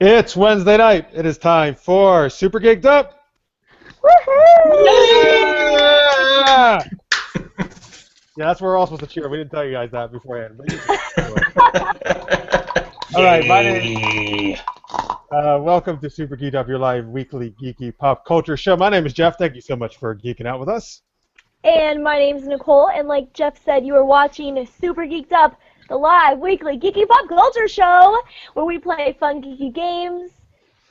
It's Wednesday night. It is time for Super Geeked Up. Woohoo! Yeah! Yeah, that's where we're all supposed to cheer. We didn't tell you guys that beforehand. But all right, my name. Welcome to Super Geeked Up, your live weekly geeky pop culture show. My name is Jeff. Thank you so much for geeking out with us. And my name's Nicole, and like Jeff said, you are watching Super Geeked Up, the live weekly geeky pop culture show, where we play fun geeky games,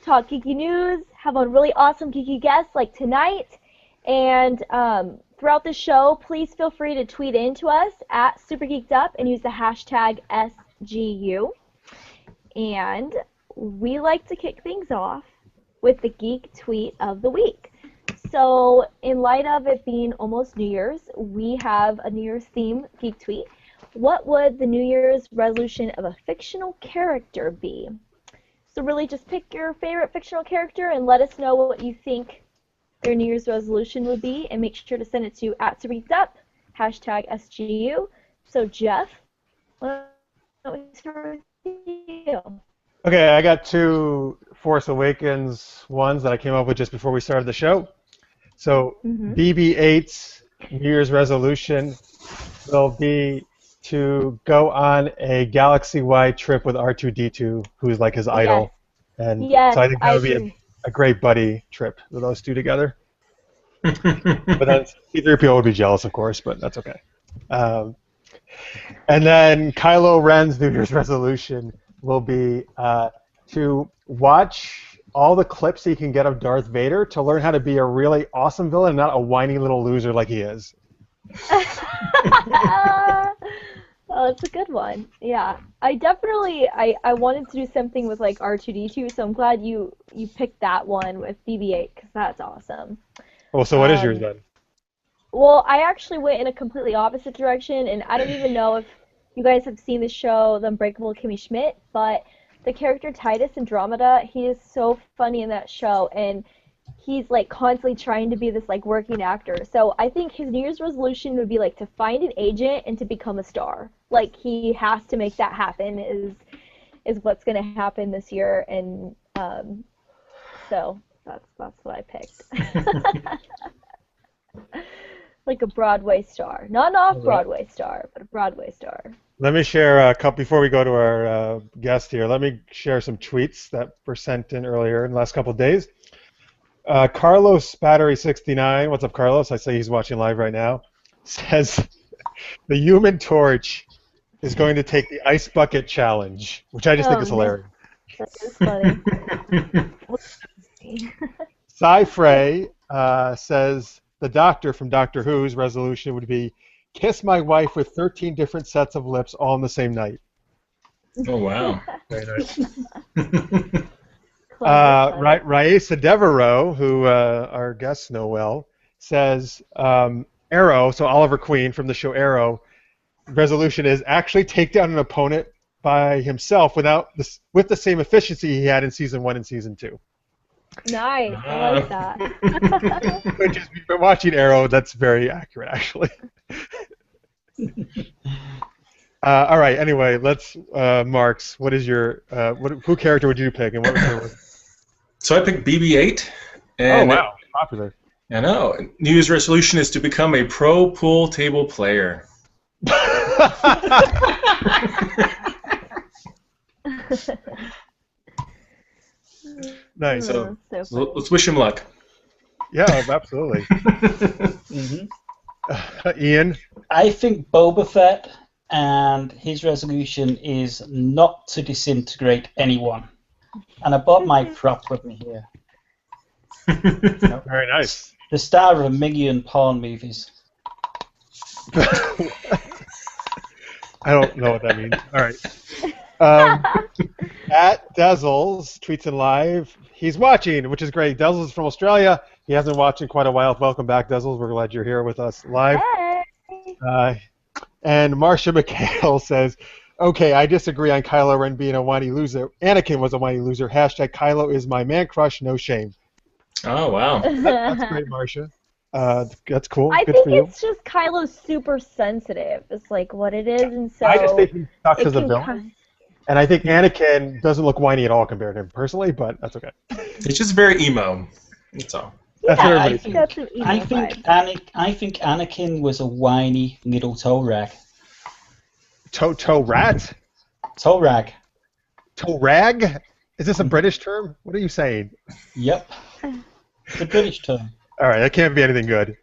talk geeky news, have on really awesome geeky guests like tonight, and throughout the show, please feel free to tweet in to us at Super Geeked Up and use the hashtag SGU. And we like to kick things off with the geek tweet of the week. So, in light of it being almost New Year's, we have a New Year's theme geek tweet. What would the New Year's resolution of a fictional character be? So really just pick your favorite fictional character and let us know what you think their New Year's resolution would be, and make sure to send it to @SuperGeekedUp, hashtag SGU. So Jeff, why don't we start with you? Okay, I got two Force Awakens ones that I came up with just before we started the show. So BB-8's New Year's resolution will be to go on a galaxy-wide trip with R2-D2, who's like his idol. And so I think that would be a great buddy trip with those two together. But then C-3PO would be jealous, of course, but that's okay. And then Kylo Ren's New Year's resolution will be to watch all the clips he can get of Darth Vader to learn how to be a really awesome villain, not a whiny little loser like he is. Oh, that's a good one. Yeah, I definitely I wanted to do something with like R2-D2, so I'm glad you picked that one with BB-8 because that's awesome. Well, so what is yours then? Well, I actually went in a completely opposite direction, and I don't even know if you guys have seen the show The Unbreakable Kimmy Schmidt, but the character Titus Andromeda, he is so funny in that show, and he's like constantly trying to be this like working actor. So I think his New Year's resolution would be like to find an agent and to become a star. Like he has to make that happen is what's going to happen this year, and so that's what I picked. Like a Broadway star, not an off-Broadway star, but a Broadway star. Let me share a couple before we go to our guest here. Let me share some tweets that were sent in earlier in the last couple of days. Carlos Battery69, what's up, Carlos? I say he's watching live right now. Says the Human Torch is going to take the ice bucket challenge, which I just think is hilarious. That is funny. Cy-Frey says the Doctor from Doctor Who's resolution would be kiss my wife with 13 different sets of lips all in the same night. Oh, wow. Very nice. Raisa Devereaux, who our guests know well, says Arrow, so Oliver Queen from the show Arrow, resolution is actually take down an opponent by himself with the same efficiency he had in Season 1 and Season 2. Nice, I like that. Which is, we've been watching Arrow, that's very accurate, actually. All right, anyway, let's, Marx, what is your, who character would you pick, and what was your... So I picked BB-8. And oh, wow, popular. I know. New Year's resolution is to become a pro pool table player. Nice. So let's wish him luck. Yeah, absolutely. Ian? I think Boba Fett, and his resolution is not to disintegrate anyone. And I brought my prop with me here. Very nice. The star of a million porn movies. I don't know what that means. All right. At Dezzles tweets in live. He's watching, which is great. Dezzles is from Australia. He hasn't watched in quite a while. Welcome back, Dezzles. We're glad you're here with us live. Hey. And Marcia McHale says, okay, I disagree on Kylo Ren being a whiny loser. Anakin was a whiny loser. Hashtag Kylo is my man crush, no shame. Oh, wow. That's great, Marcia. That's cool. I Good think for you. it's just Kylo's super sensitive. It's like what it is, and so I just think he sucks as a villain. And I think Anakin doesn't look whiny at all compared to him personally, but that's okay. It's just very emo. That's all. That's what everybody He's got some emo vibes. I think Anakin was a whiny little toe rag. Toe rat? Toe rag. Toe rag? Is this a British term? What are you saying? Yep. It's a British term. All right, that can't be anything good.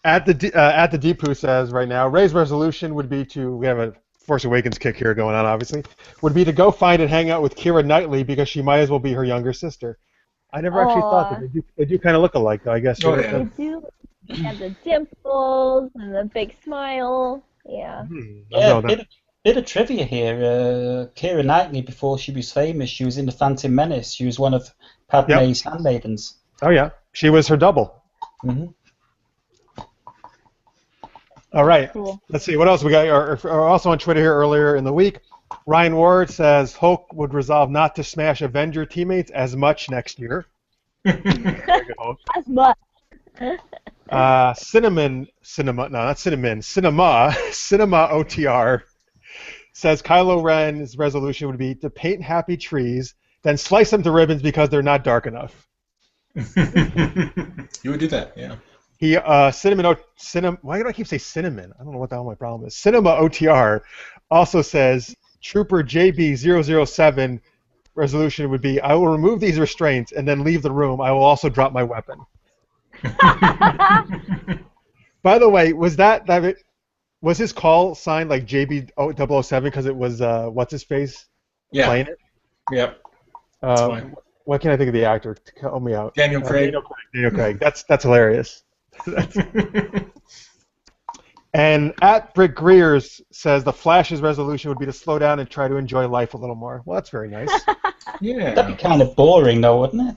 At the Deepu says right now, Ray's resolution would be to, we have a Force Awakens kick here going on, obviously, would be to go find and hang out with Keira Knightley because she might as well be her younger sister. I never actually thought that. They do kind of look alike, though, I guess. Oh, yeah. They do have the dimples and the big smile. Yeah. Yeah, bit of trivia here. Keira Knightley, before she was famous, she was in The Phantom Menace. She was one of Padme's handmaidens. Oh, yeah. She was her double. Mm-hmm. All right. Cool. Let's see. What else we got? Also on Twitter here earlier in the week, Ryan Ward says Hulk would resolve not to smash Avenger teammates as much next year. Very good, Hulk. As much. Cinema OTR says Kylo Ren's resolution would be to paint happy trees, then slice them to ribbons because they're not dark enough. You would do that, yeah. He why do I keep saying cinnamon? I don't know what the hell my problem is. Cinema OTR also says Trooper JB007 resolution would be I will remove these restraints and then leave the room. I will also drop my weapon. By the way, was his call signed like JB007 because it was what's his face playing it? Yep. What can I think of the actor? Help me out. Daniel Craig. Daniel Craig. That's hilarious. And at Brick Greers says the Flash's resolution would be to slow down and try to enjoy life a little more. Well, that's very nice. Yeah. That'd be kind of boring, though, wouldn't it?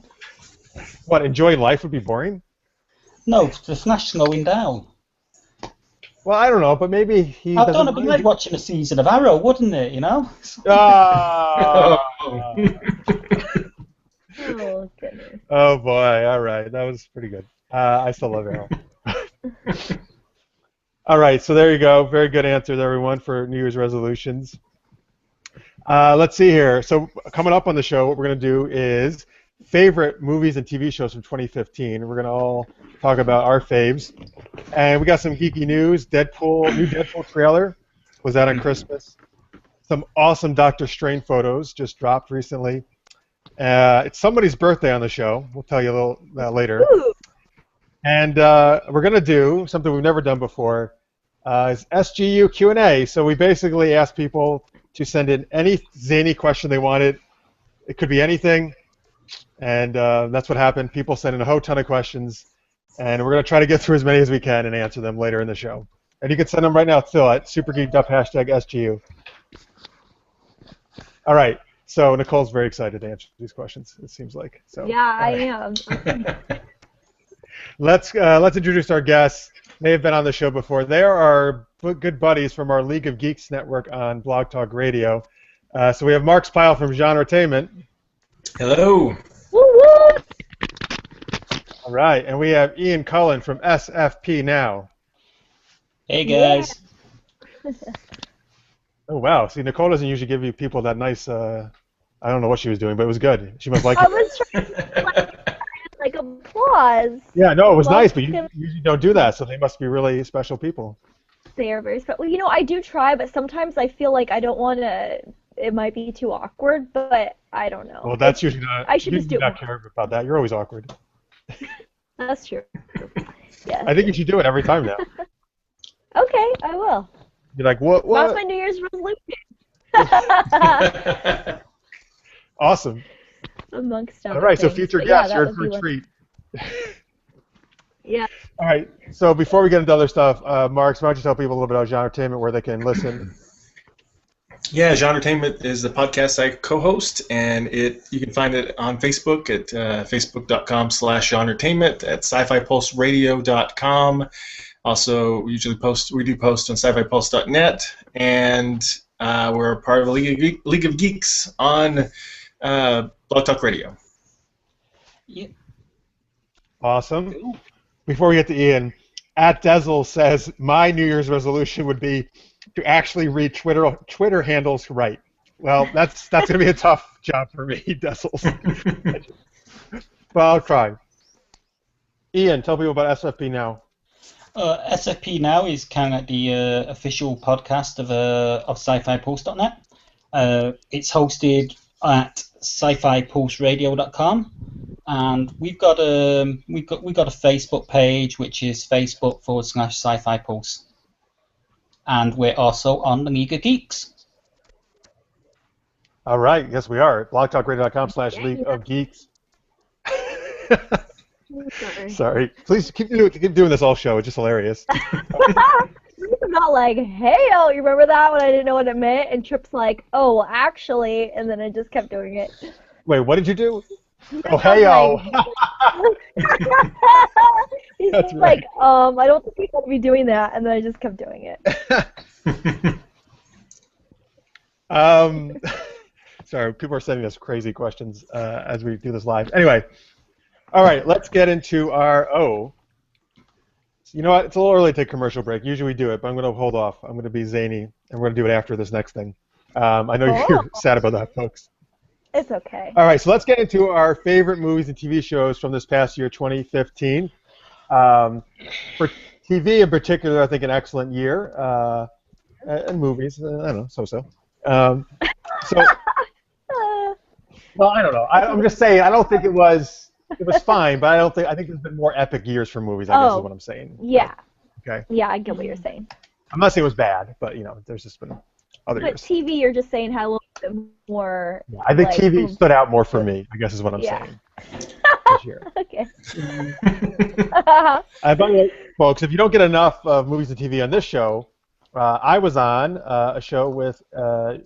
What, enjoy life would be boring? No, the Flash slowing down. Well, I don't know, but maybe he I doesn't... don't know, it'd be like watching a season of Arrow, wouldn't it, you know? Oh, goodness. Oh, boy. All right. That was pretty good. I still love Arrow. All right. So there you go. Very good answers, everyone, for New Year's resolutions. Let's see here. So coming up on the show, what we're going to do is favorite movies and TV shows from 2015. We're going to all talk about our faves. And we got some geeky news. New Deadpool trailer was out on Christmas. Some awesome Doctor Strange photos just dropped recently. It's somebody's birthday on the show. We'll tell you a little later. Ooh. And we're going to do something we've never done before. Is SGU Q&A. So we basically ask people to send in any zany question they wanted. It could be anything. And that's what happened. People sent in a whole ton of questions. And we're going to try to get through as many as we can and answer them later in the show. And you can send them right now still at SuperGeeked Up #SGU. All right. So Nicole's very excited to answer these questions, it seems like. So, Yeah, I am. Let's introduce our guests. They have been on the show before. They are our good buddies from our League of Geeks network on Blog Talk Radio. So we have Marx Pyle from GenreTainment. Hello. Woo woo! All right, and we have Ian Cullen from SFP-NOW. Hey, guys. Oh, wow. See, Nicole doesn't usually give you people that nice, I don't know what she was doing, but it was good. She must like I it. was trying to like applause. Yeah, no, it was nice, but you Welcome. usually don't do that, so they must be really special people. They are very special. Well, you know, I do try, but sometimes I feel like I don't want to. It might be too awkward, but I don't know. Well, that's usually not. I should you just do do not it. care about that. You're always awkward. That's true. Yeah. I think you should do it every time now. Okay, I will. You're like, what? That's my New Year's resolution. Awesome. Amongst other All right, so things. future But yeah, guests, that you're would in for be a one. treat. Yeah. All right, so before we get into other stuff, Marx, why don't you tell people a little bit about GenreTainment, where they can listen? Yeah, GenreTainment is the podcast I co-host, and you can find it on Facebook at facebook.com/GenreTainment, at sci-fi-pulse-radio.com. Also, we do post on sci-fi-pulse.net, and we're part of the League of Geeks on Blog Talk Radio. Yeah. Awesome. Before we get to Ian, At Dezel says, my New Year's resolution would be to actually read Twitter handles right. Well, that's going to be a tough job for me, Dezel. But I'll try. Ian, tell people about SFP-NOW. SFP-NOW is kind of the official podcast of SciFiPulse.net. It's hosted at SciFiPulseRadio.com, and we've got a Facebook page which is Facebook.com/SciFiPulse, and we're also on the League of Geeks. All right, yes we are. blogtalkradio.com/League of Geeks. Sorry. Please keep doing this all show. It's just hilarious. I'm not like, hey, oh, you remember that when I didn't know what it meant? And Trip's like, oh, well, actually, and then I just kept doing it. Wait, what did you do? Oh, hey, oh. He's That's just right. like, I don't think we should be doing that, and then I just kept doing it. Sorry, people are sending us crazy questions as we do this live. Anyway, all right, let's get into our You know what? It's a little early to take a commercial break. Usually we do it, but I'm going to hold off. I'm going to be zany, and we're going to do it after this next thing. I know you're sad about that, folks. It's okay. All right, so let's get into our favorite movies and TV shows from this past year, 2015. For TV in particular, I think an excellent year, and movies, I don't know, so-so. Well, I don't know. I'm just saying, I don't think it was fine, but I think there's been more epic years for movies, I guess is what I'm saying. Yeah. Okay. Yeah, I get what you're saying. I'm not saying it was bad, but, there's just been other years. But TV, you're just saying had a little bit more. Yeah, I think TV stood out more for me, I guess is what I'm saying. This year. Okay. By the way, folks, if you don't get enough of movies and TV on this show, I was on a show with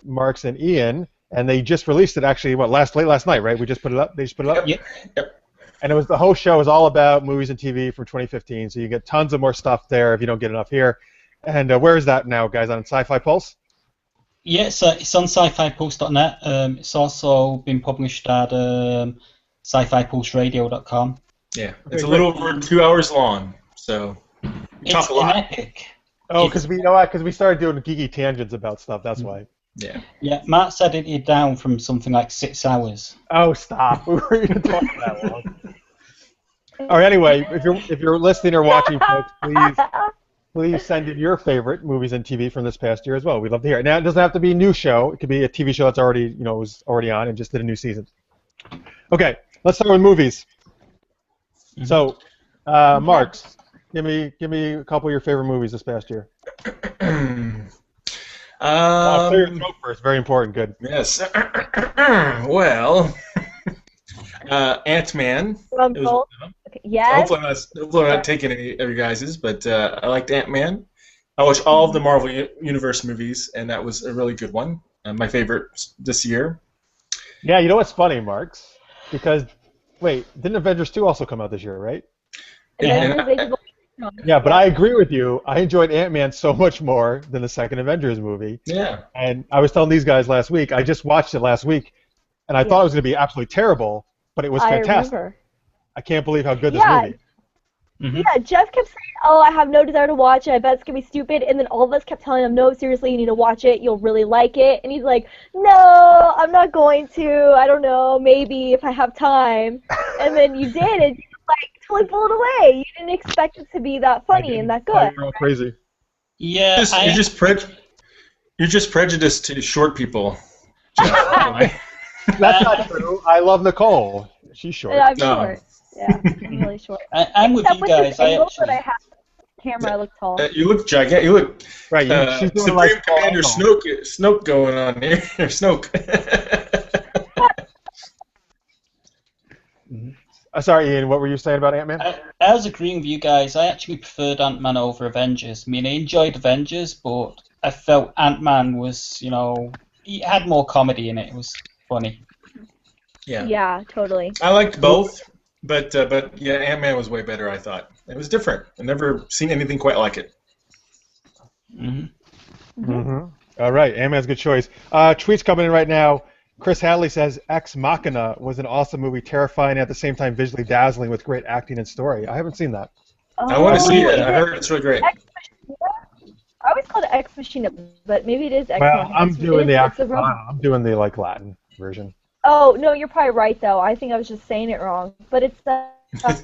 Marx and Ian, and they just released it actually, late last night, right? We just put it up. They just put it up. Yep. And the whole show is all about movies and TV from 2015. So you get tons of more stuff there if you don't get enough here. And where is that now, guys? On Sci-Fi Pulse? Yeah, it's on SciFiPulse.net. It's also been published at SciFiPulseRadio.com. Yeah, it's a little over 2 hours long, so It's an epic. Oh, because we started doing geeky tangents about stuff. That's why. Yeah. Yeah, Matt said it down from something like 6 hours. Oh, stop! We weren't even talking that long. All right. Anyway, if you're listening or watching, folks, please send in your favorite movies and TV from this past year as well. We'd love to hear it. Now, it doesn't have to be a new show. It could be a TV show that's already was already on and just did a new season. Okay, let's start with movies. So, Marx, give me a couple of your favorite movies this past year. I'll clear your throat first. Very important. Good. Yes. Well, Ant-Man. Okay. Yes. Hopefully I'm not taking any of your guys's, but I liked Ant-Man. I watched all of the Marvel Universe movies, and that was a really good one. My favorite this year. Yeah, you know what's funny, Marx? Because, wait, didn't Avengers 2 also come out this year, right? Yeah, but I agree with you. I enjoyed Ant-Man so much more than the second Avengers movie. Yeah. And I was telling these guys last week, I just watched it last week, and I thought it was going to be absolutely terrible, but it was fantastic. Remember. I can't believe how good this movie is. Mm-hmm. Yeah, Jeff kept saying, oh, I have no desire to watch it. I bet it's going to be stupid. And then all of us kept telling him, no, seriously, you need to watch it. You'll really like it. And he's like, no, I'm not going to. I don't know, maybe if I have time. And then you did, and you totally blew it away. You didn't expect it to be that funny and that good. You're all crazy. Yeah, You're just prejudiced to short people, Jeff. That's not true. I love Nicole. She's short. Yeah, I'm short. Yeah, I'm really short. I'm with Except you guys. This angle that I have the camera, I look tall. You look gigantic. You look Right. She's doing Supreme like Commander Snoke going on here. Or Snoke. Sorry, Ian. What were you saying about Ant-Man? I was agreeing with you guys. I actually preferred Ant-Man over Avengers. I mean, I enjoyed Avengers, but I felt Ant-Man was, he had more comedy in it. It was funny. Yeah. Yeah, totally. I liked both, but yeah, Ant-Man was way better. I thought it was different. I've never seen anything quite like it. All right, Ant-Man's a good choice. Tweets coming in right now. Chris Hadley says Ex Machina was an awesome movie, terrifying and at the same time visually dazzling with great acting and story. I haven't seen that. I want to see Oh, it. is I heard it's really great. Ex Machina? I always called it Ex Machina, but maybe it is Ex Well, Machina. I'm doing the it's a actual. I'm doing the like Latin version. Oh, no, you're probably right, though. I think I was just saying it wrong. But it was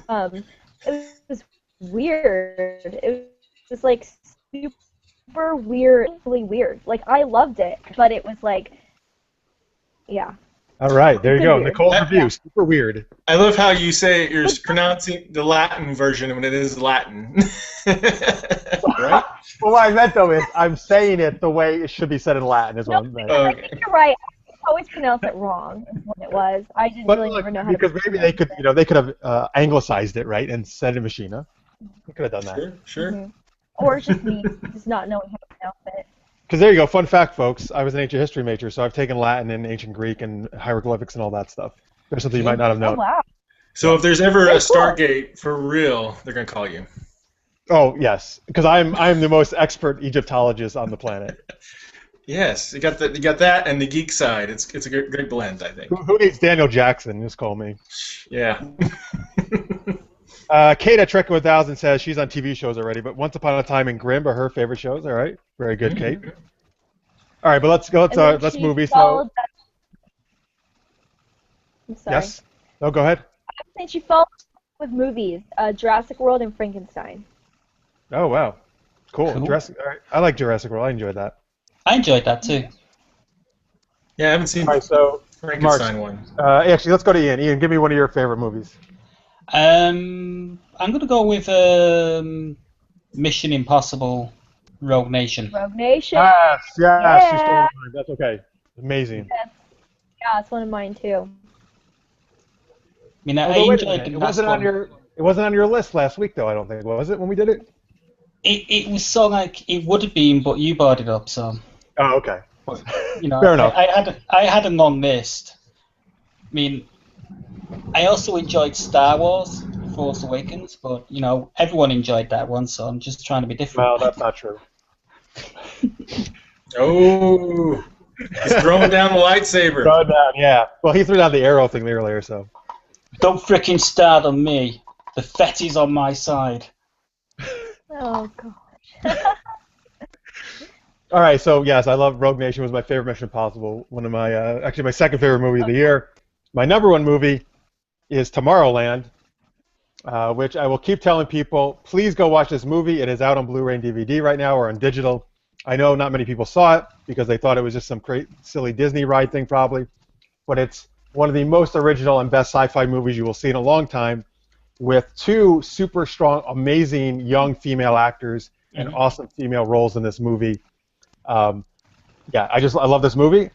weird. It was, like, super weird, really weird. Like, I loved it, but it was, like, yeah. All right, there you Good go. weird. Nicole's review. Super weird. I love how you say you're pronouncing the Latin version when it is Latin. Right? Well, what I meant though is I'm saying it the way it should be said in Latin. Is what I'm saying. I think you're right. I always pronounce it wrong. Is what it was. I didn't But really look, never know how to. because maybe they could, they could have anglicized it, right, and said it Machina. They could have done that. Sure. Mm-hmm. Or it's just me, just not knowing how to pronounce it. Because there you go. Fun fact, folks. I was an ancient history major, so I've taken Latin and ancient Greek and hieroglyphics and all that stuff. There's something you might not have Oh known. wow. So if there's ever a Very cool. Stargate for real, they're gonna call you. Oh yes, because I'm the most expert Egyptologist on the planet. Yes, you got that and the geek side. It's a great blend, I think. Who needs Daniel Jackson? Just call me. Yeah. Kate at Trek 1000 says she's on TV shows already, but Once Upon a Time and Grimm are her favorite shows. All right, very good, Kate. All right, but let's go. Let's movies. So I'm sorry. yes. No, go ahead. I was saying she followed with movies, Jurassic World and Frankenstein. Oh wow, cool. Cool. Jurassic. All right. I like Jurassic World. I enjoyed that. I enjoyed that too. Yeah, I haven't seen All right, so Frankenstein one. actually, let's go to Ian. Ian, give me one of your favorite movies. I'm gonna go with Mission Impossible: Rogue Nation. Rogue Nation. Yes, Yeah. you stole mine. That's okay. Amazing. Yeah, it's one of mine too. I mean, I Although, wait a enjoyed minute, the it last wasn't on one. it wasn't on your list last week though. I don't think was it when we did it. It was so like it would have been, but you brought it up, so Oh, okay. you know. Fair enough. I had a long list. I mean, I also enjoyed Star Wars: Force Awakens, but you know everyone enjoyed that one, so I'm just trying to be different. Well, that's not true. Oh, he's throwing down the lightsaber. Throw it down, yeah. Well, he threw down the arrow thing earlier, so. Don't frickin' start on me. The fetty's on my side. Oh gosh. All right, so yes, I love Rogue Nation. Was my favorite Mission Impossible. One of my actually my second favorite movie of the year. My number one movie is Tomorrowland, which I will keep telling people, please go watch this movie. It is out on Blu-ray and DVD right now, or on digital. I know not many people saw it because they thought it was just some silly Disney ride thing probably, but it's one of the most original and best sci-fi movies you will see in a long time, with two super strong, amazing young female actors and awesome female roles in this movie. Yeah, I love this movie,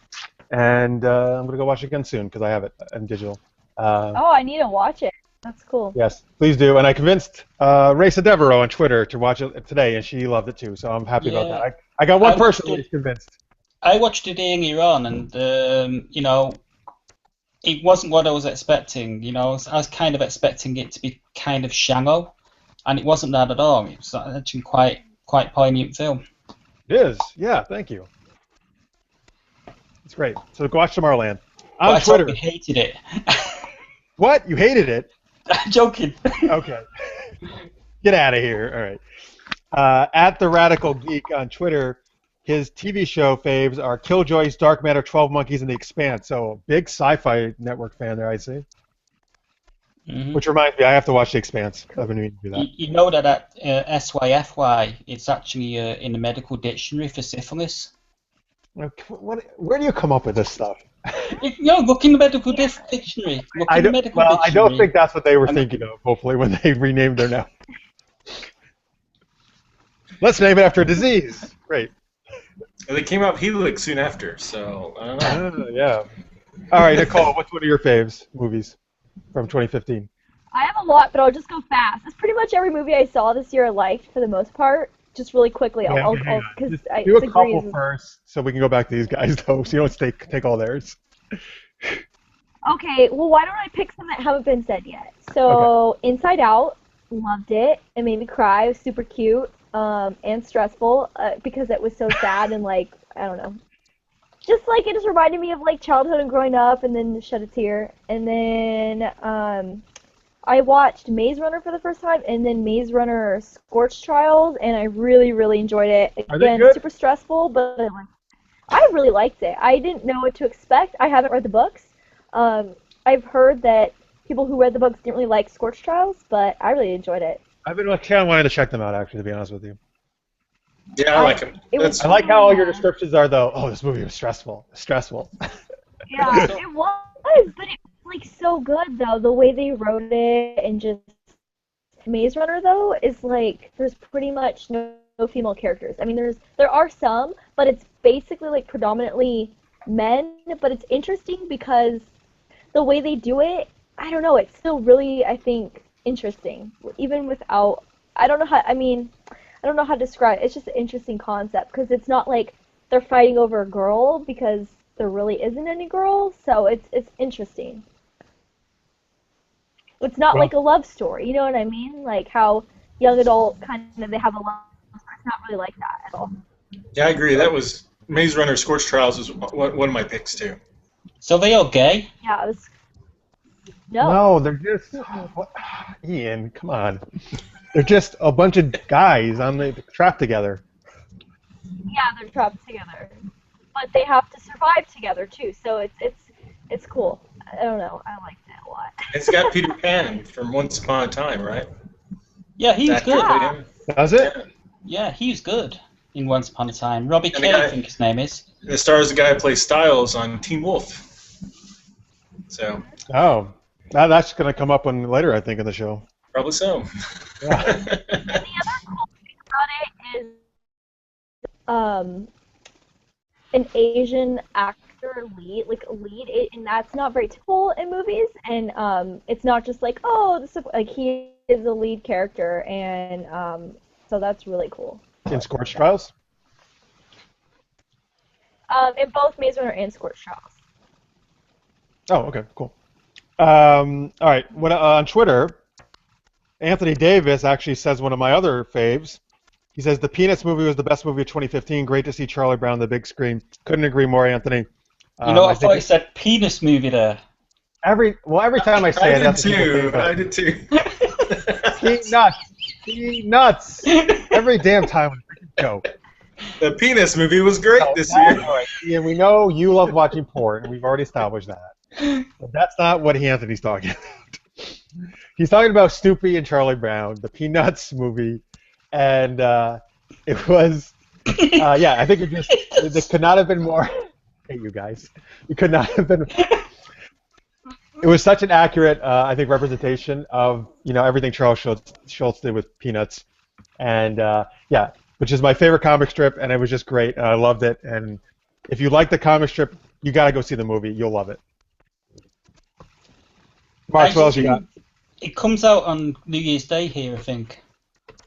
and I'm gonna go watch it again soon because I have it in digital. Oh, I need to watch it. That's cool. Yes, please do. And I convinced Raisa Devereaux on Twitter to watch it today, and she loved it too. So I'm happy about that. I got one person who's convinced. I watched it earlier on, and you know, it wasn't what I was expecting. You know, I was kind of expecting it to be kind of shallow, and it wasn't that at all. It was actually quite poignant film. It is. Yeah, thank you. It's great. So go watch Tomorrowland. But On I Twitter. totally hated it. What? You hated it? I'm joking. Okay. Get out of here. All right. At the Radical Geek on Twitter, his TV show faves are Killjoys, Dark Matter, 12 Monkeys, and The Expanse. So big sci-fi network fan there, I see. Mm-hmm. Which reminds me, I have to watch The Expanse. I've been meaning to do that. You know that SYFY, it's actually in the medical dictionary for syphilis. Where do you come up with this stuff? Look in the medical dictionary. I don't think that's what they were thinking of, hopefully, when they renamed their now. Let's name it after a disease. Great. They came out Helix soon after, so I don't know. Yeah. All right, Nicole, what's one of your faves movies from 2015? I have a lot, but I'll just go fast. It's pretty much every movie I saw this year I liked for the most part. Just really quickly, Do a couple first, so we can go back to these guys, though, so you don't take all theirs. Okay, well, why don't I pick some that haven't been said yet? So, Inside Out, loved it. It made me cry. It was super cute and stressful because it was so sad and, like, I don't know. Just, like, it just reminded me of, like, childhood and growing up and then shed a tear. And then I watched Maze Runner for the first time, and then Maze Runner Scorch Trials, and I really, really enjoyed it. Are they Again, good? super stressful, but I really liked it. I didn't know what to expect. I haven't read the books. I've heard that people who read the books didn't really like Scorch Trials, but I really enjoyed it. I've been kind of wanting to check them out, actually, to be honest with you. Yeah, I like them. I like how all your descriptions are, though. Oh, this movie was stressful. Stressful. Yeah, it was, but it was like so good though. The way they wrote it and just Maze Runner though is like there's pretty much no female characters. I mean, there are some, but it's basically like predominantly men. But it's interesting because the way they do it, I don't know. It's still really, I think, interesting even without. I don't know how. I mean, I don't know how to describe it. It's just an interesting concept because it's not like they're fighting over a girl because there really isn't any girl, so it's interesting. It's not like a love story, you know what I mean? Like how young adult kind of they have a love story. It's not really like that at all. Yeah, I agree. That was Maze Runner Scorch Trials was one of my picks too. So they all gay? Yeah, it was. No, they're just. What? Ian, come on. They're just a bunch of guys on the trapped together. Yeah, they're trapped together, but they have to survive together too. So it's cool. I don't know. I liked it a lot. It's got Peter Pan from Once Upon a Time, right? Yeah, he was good. Yeah. Does it? Yeah, he was good in Once Upon a Time. Robbie And the Kay, guy- I think his name is. The stars the guy who plays Styles on Teen Wolf. So Oh, that's going to come up later, I think, in the show. probably so. Yeah. The other cool thing about it is an Asian actor lead, and that's not very typical in movies. And it's not just like, oh, this is, like he is the lead character, and so that's really cool. In Scorch Trials? In both Maze Runner and Scorch Trials. Oh, okay, cool. All right, on Twitter, Anthony Davis actually says one of my other faves. He says the Peanuts movie was the best movie of 2015. Great to see Charlie Brown on the big screen. Couldn't agree more, Anthony. I thought you said penis movie there. Every time I say it, that's what people think. I did too. Peanuts. Every damn time we freaking joke. The Penis movie was great this year. Right. Ian, we know you love watching porn, and we've already established that. But that's not what Anthony's talking about. He's talking about Snoopy and Charlie Brown, the Peanuts movie, and it was, I think it could not have been more. Hey, you guys, it could not have been. It was such an accurate, I think, representation of everything Charles Schultz did with Peanuts, and which is my favorite comic strip, and it was just great, and I loved it. And if you like the comic strip, you got to go see the movie. You'll love it. Mark, what else you got? It comes out on New Year's Day here, I think.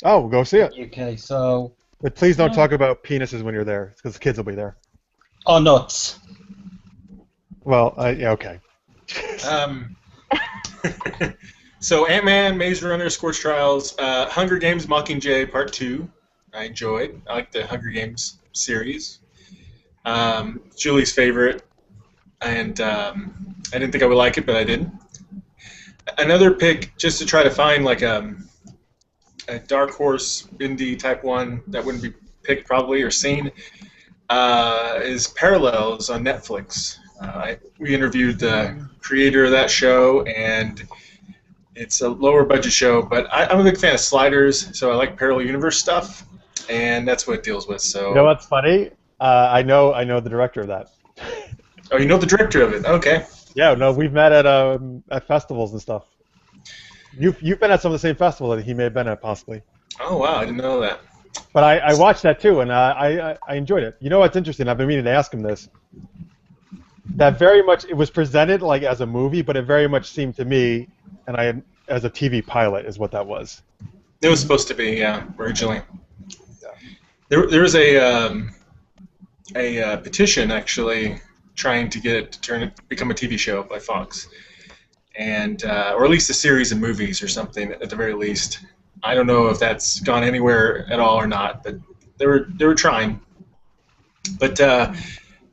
Oh, go see it. UK, so. But please don't talk about penises when you're there, because the kids will be there. Or nuts. Well, yeah, okay. So Ant-Man, Maze Runner, Scorch Trials, Hunger Games, Mockingjay Part 2. I enjoyed. I like the Hunger Games series. Julie's favorite, and I didn't think I would like it, but I did. Another pick, just to try to find like a dark horse indie type one that wouldn't be picked probably or seen, is Parallels on Netflix. We interviewed the creator of that show, and it's a lower budget show, but I'm a big fan of sliders, so I like parallel universe stuff, and that's what it deals with. So you know what's funny? I know the director of that. Oh, you know the director of it? Okay. Yeah, no, we've met at festivals and stuff. You've been at some of the same festivals that he may have been at, possibly. Oh wow, I didn't know that. But I watched that too, and I enjoyed it. You know what's interesting? I've been meaning to ask him this. That very much it was presented like as a movie, but it very much seemed to me, and as a TV pilot is what that was. It was supposed to be, yeah, originally. There was a petition actually trying to get it to become a TV show by Fox, and or at least a series of movies or something at the very least. I don't know if that's gone anywhere at all or not, but they were trying. But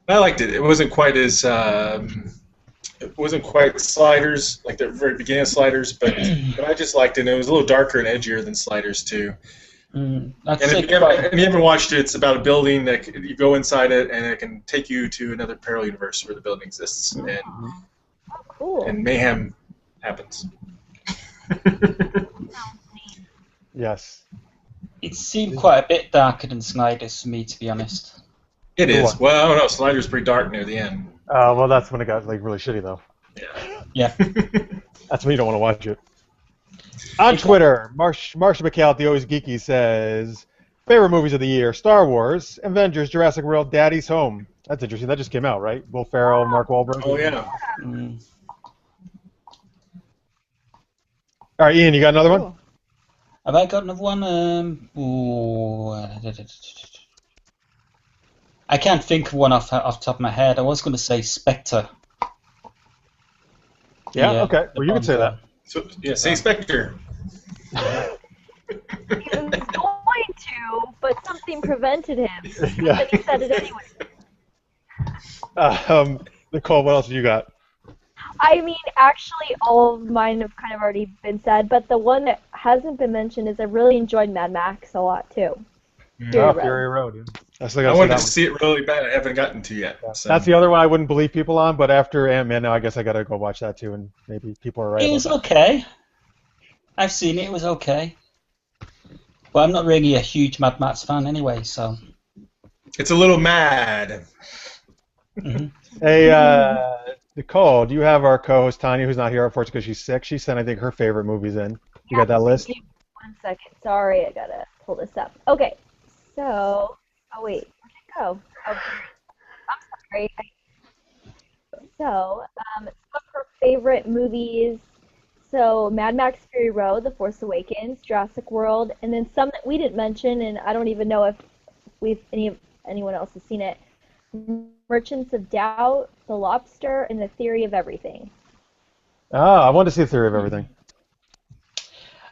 I liked it. It wasn't quite as It wasn't quite Sliders, like the very beginning of Sliders, but I just liked it. And it was a little darker and edgier than Sliders too. And if you haven't watched it, it's about a building that you go inside it, and it can take you to another parallel universe where the building exists, and Cool. and mayhem happens. Yes. It seemed quite a bit darker than Sliders for me, to be honest. It is. Well, I don't know. Sliders pretty dark near the end. Well, that's when it got like really shitty, though. Yeah. That's when you don't want to watch it. On Twitter, Marcia McCall, Always Geeky, says, favorite movies of the year, Star Wars, Avengers, Jurassic World, Daddy's Home. That's interesting. That just came out, right? Will Ferrell, Mark Wahlberg. Oh, yeah. All right, Ian, you got another one? Have I got another one? I can't think of one off the top of my head. I was going to say Spectre. Yeah, okay. Well, you can say that. So, yeah, say Spectre. He was going to, but something prevented him. Yeah. But he said it anyway. Nicole, what else have you got? I mean, actually, all of mine have kind of already been said, but the one that hasn't been mentioned is I really enjoyed Mad Max a lot, too. Fury Road. Yeah. I wanted to see it really bad. I haven't gotten to yet. Yeah. So. That's the other one I wouldn't believe people on, but after Ant-Man, now I guess I got to go watch that, too, and maybe people are right It about was that. okay. I've seen it. It was okay. But I'm not really a huge Mad Max fan anyway, so... It's a little mad. Mm-hmm. Hey, Nicole, do you have our co-host Tanya, who's not here, unfortunately, because she's sick? She sent, I think, her favorite movies in. You got that list? 1 second. Sorry, I gotta pull this up. Okay, so... Oh, wait. Where'd it go? Oh, I'm sorry. So, some of her favorite movies... So, Mad Max Fury Road, The Force Awakens, Jurassic World, and then some that we didn't mention, and I don't even know if anyone else has seen it. Merchants of Doubt, The Lobster, and The Theory of Everything. I want to see The Theory of Everything.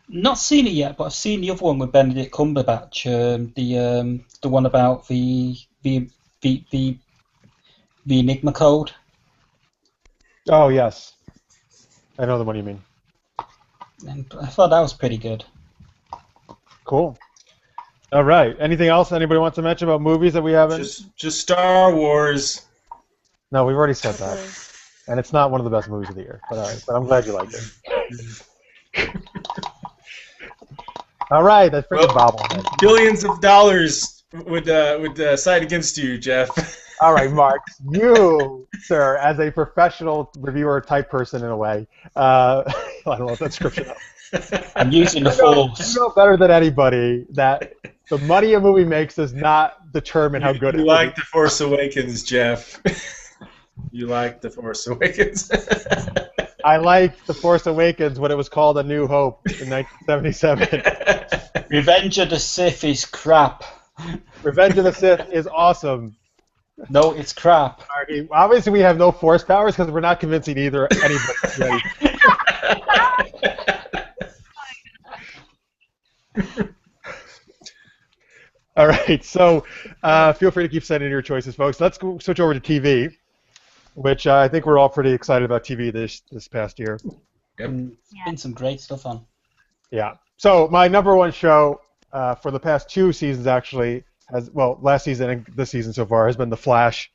Not seen it yet, but I've seen the other one with Benedict Cumberbatch, the one about the Enigma Code. Oh, yes. I know the one you mean. And I thought that was pretty good. Cool. All right. Anything else anybody wants to mention about movies that we haven't? Just Star Wars. No, we've already said that. And it's not one of the best movies of the year. But all right. But I'm glad you liked it. All right. That's freaking bobblehead. Billions of dollars would side against you, Jeff. All right, Mark. You, sir, as a professional reviewer type person in a way, I don't know if that's scripture. I'm using the force. You know better than anybody that the money a movie makes does not determine how good it is. You like The Force Awakens, Jeff. You like The Force Awakens. I liked The Force Awakens when it was called A New Hope in 1977. Revenge of the Sith is crap. Revenge of the Sith is awesome. No, it's crap. Obviously, we have no force powers because we're not convincing anybody. Right? All right, so feel free to keep sending your choices, folks. Let's go switch over to TV, which I think we're all pretty excited about TV this past year. Yep. There's been some great stuff on. Yeah. So my number one show for the past 2 seasons actually last season and this season so far has been The Flash.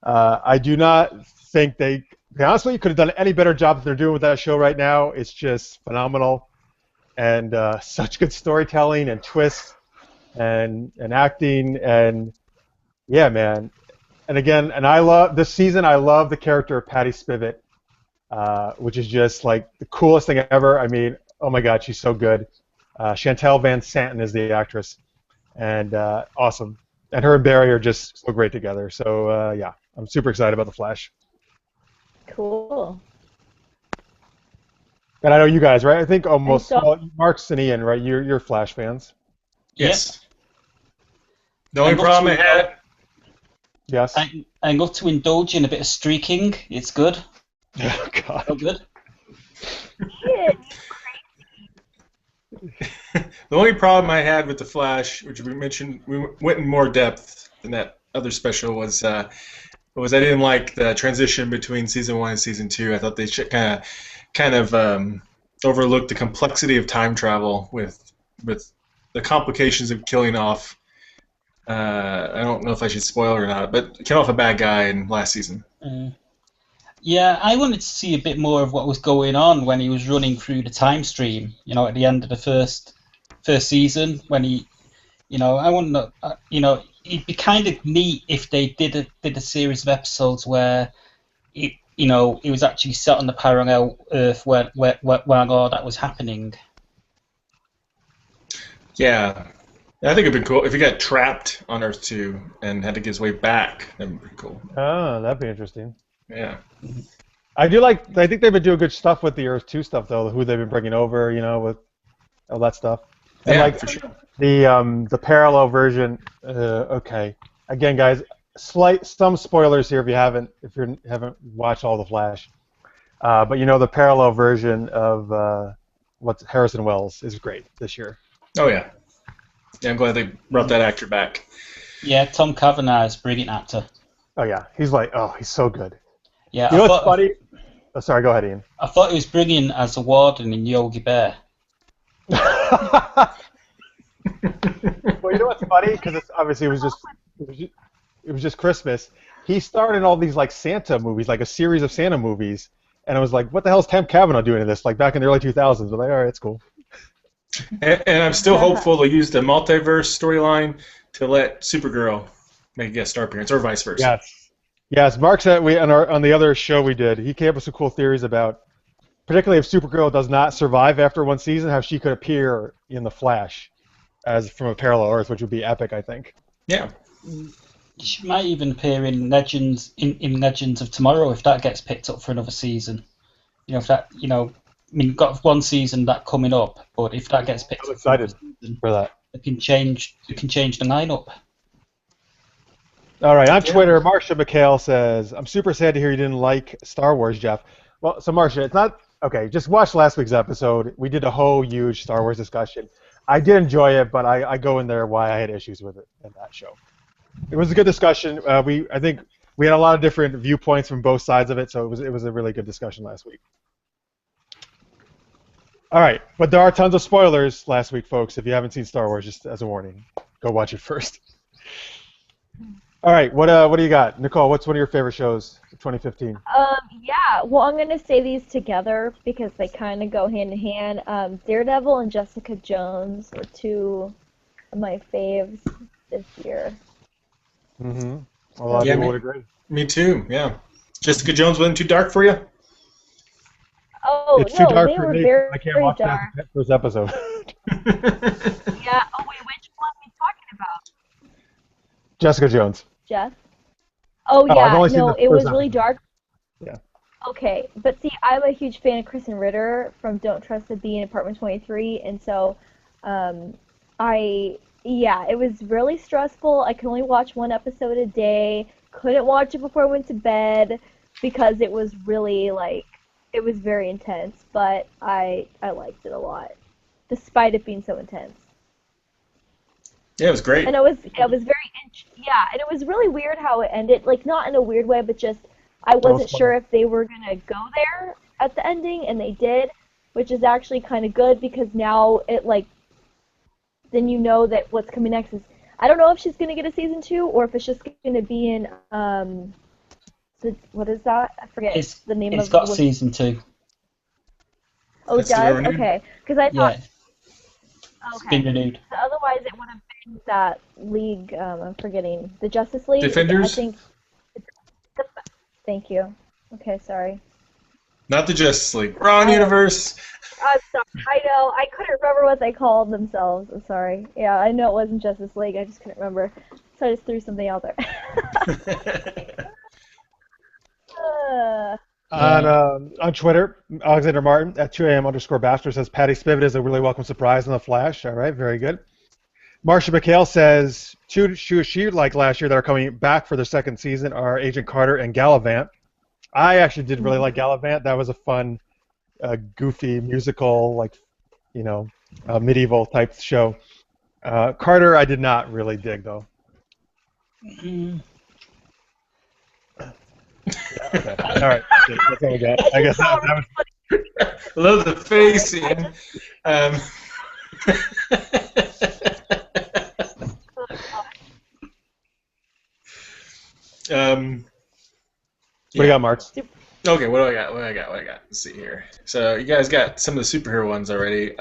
I do not think to be honest with you, could have done any better job that they're doing with that show right now. It's just phenomenal, and such good storytelling and twists and acting, and yeah, man. And again, I love this season. I love the character of Patty Spivot, which is just like the coolest thing ever. I mean, oh my God, she's so good. Chantel Van Santen is the actress, and awesome. And her and Barry are just so great together. So yeah, I'm super excited about The Flash. Cool. And I know you guys, right? I think almost Marx and Ian, right? You're Flash fans. Yes. The only problem I had. Yes. I got to indulge in a bit of streaking. It's good. Oh God. So good. The only problem I had with The Flash, which we mentioned, we went in more depth than that other special, was was I didn't like the transition between season 1 and season 2. I thought they should kind of overlooked the complexity of time travel with the complications of killing off. I don't know if I should spoil or not, but killing off a bad guy in last season. Yeah, I wanted to see a bit more of what was going on when he was running through the time stream. At the end of the first season, when he, I want to, it'd be kind of neat if they did a series of episodes where it was actually set on the parallel Earth where all that was happening. Yeah, I think it'd be cool if he got trapped on Earth 2 and had to get his way back. That'd be pretty cool. Oh, that'd be interesting. Yeah. I think they've been doing good stuff with the Earth 2 stuff, though, who they've been bringing over, with all that stuff. And Yeah, for sure. The parallel version, okay. Again, guys, some spoilers here if you haven't watched all the Flash. But the parallel version of what's Harrison Wells is great this year. Oh yeah. Yeah, I'm glad they brought that actor back. Yeah, Tom Cavanagh is a brilliant actor. Oh yeah, he's so good. Yeah, What's funny? Oh, sorry, go ahead, Ian. I thought he was brilliant as a warden in Yogi Bear. Well, you know what's funny? Because obviously it was just Christmas. He starred in all these like Santa movies, like a series of Santa movies, and I was like, what the hell is Tom Cavanagh doing in this? Like back in the early 2000s. But like, all right, it's cool. And I'm still hopeful they'll use the multiverse storyline to let Supergirl make a guest star appearance, or vice versa. Yes. Mark said on the other show we did, he came up with some cool theories about, particularly if Supergirl does not survive after one season, how she could appear in the Flash as from a parallel Earth, which would be epic, I think. Yeah. She might even appear in Legends of Tomorrow if that gets picked up for another season. If that we've got one season that coming up, but if that gets picked I'm up excited for that. It can change the lineup. All right, on Twitter, Marcia McHale says, I'm super sad to hear you didn't like Star Wars, Jeff. Well, so Marcia, it's not okay. Just watch last week's episode. We did a whole huge Star Wars discussion. I did enjoy it, but I go in there why I had issues with it in that show. It was a good discussion. I think we had a lot of different viewpoints from both sides of it, so it was a really good discussion last week. All right, but there are tons of spoilers last week, folks. If you haven't seen Star Wars, just as a warning, go watch it first. All right, what do you got, Nicole? What's one of your favorite shows of 2015? Yeah. Well, I'm gonna say these together because they kind of go hand in hand. Daredevil and Jessica Jones were two of my faves this year. Mm-hmm. A lot of people would agree. Me too. Yeah. Jessica Jones wasn't too dark for you? Oh, it's too dark they for were me. very, I can't very watch dark. that first episode. Yeah. Oh wait, which one are we talking about? Jessica Jones. Jeff? Oh I've yeah, only seen no, the it was first really episode. dark. Yeah. Okay, but see, I'm a huge fan of Kristen Ritter from Don't Trust the Bee in Apartment 23, and so, it was really stressful. I could only watch one episode a day. Couldn't watch it before I went to bed because it was really it was very intense. But I liked it a lot, despite it being so intense. Yeah, it was great. And it was and it was really weird how it ended. Like not in a weird way, but just I wasn't sure if they were gonna go there at the ending, and they did, which is actually kind of good because now it then you know that what's coming next is I don't know if she's gonna get a season 2 or if it's just gonna be in what is that? I forget the name of it. It's got season 2. Oh, it does? Okay, because I thought. Yeah. It's Okay. been renewed. So otherwise, it would have been that League. I'm forgetting the Justice League. Defenders? I think. Thank you. Okay, sorry. Not the Justice League. Wrong universe. I'm sorry. I know. I couldn't remember what they called themselves. I'm sorry. Yeah, I know it wasn't Justice League. I just couldn't remember. So I just threw something out there. On Twitter, Alexander Martin at 2am_Bachelor says Patty Spivot is a really welcome surprise in the Flash. All right, very good. Marcia McHale says two shows she liked last year that are coming back for their second season are Agent Carter and Gallivant. I actually did really like Gallivant. That was a fun, goofy musical, medieval type show. Carter I did not really dig though. Okay. All right. That's all we got. I guess that was. Love the face, Ian. Um, What do you got, Marks? Okay, what do I got? Let's see here. So you guys got some of the superhero ones already.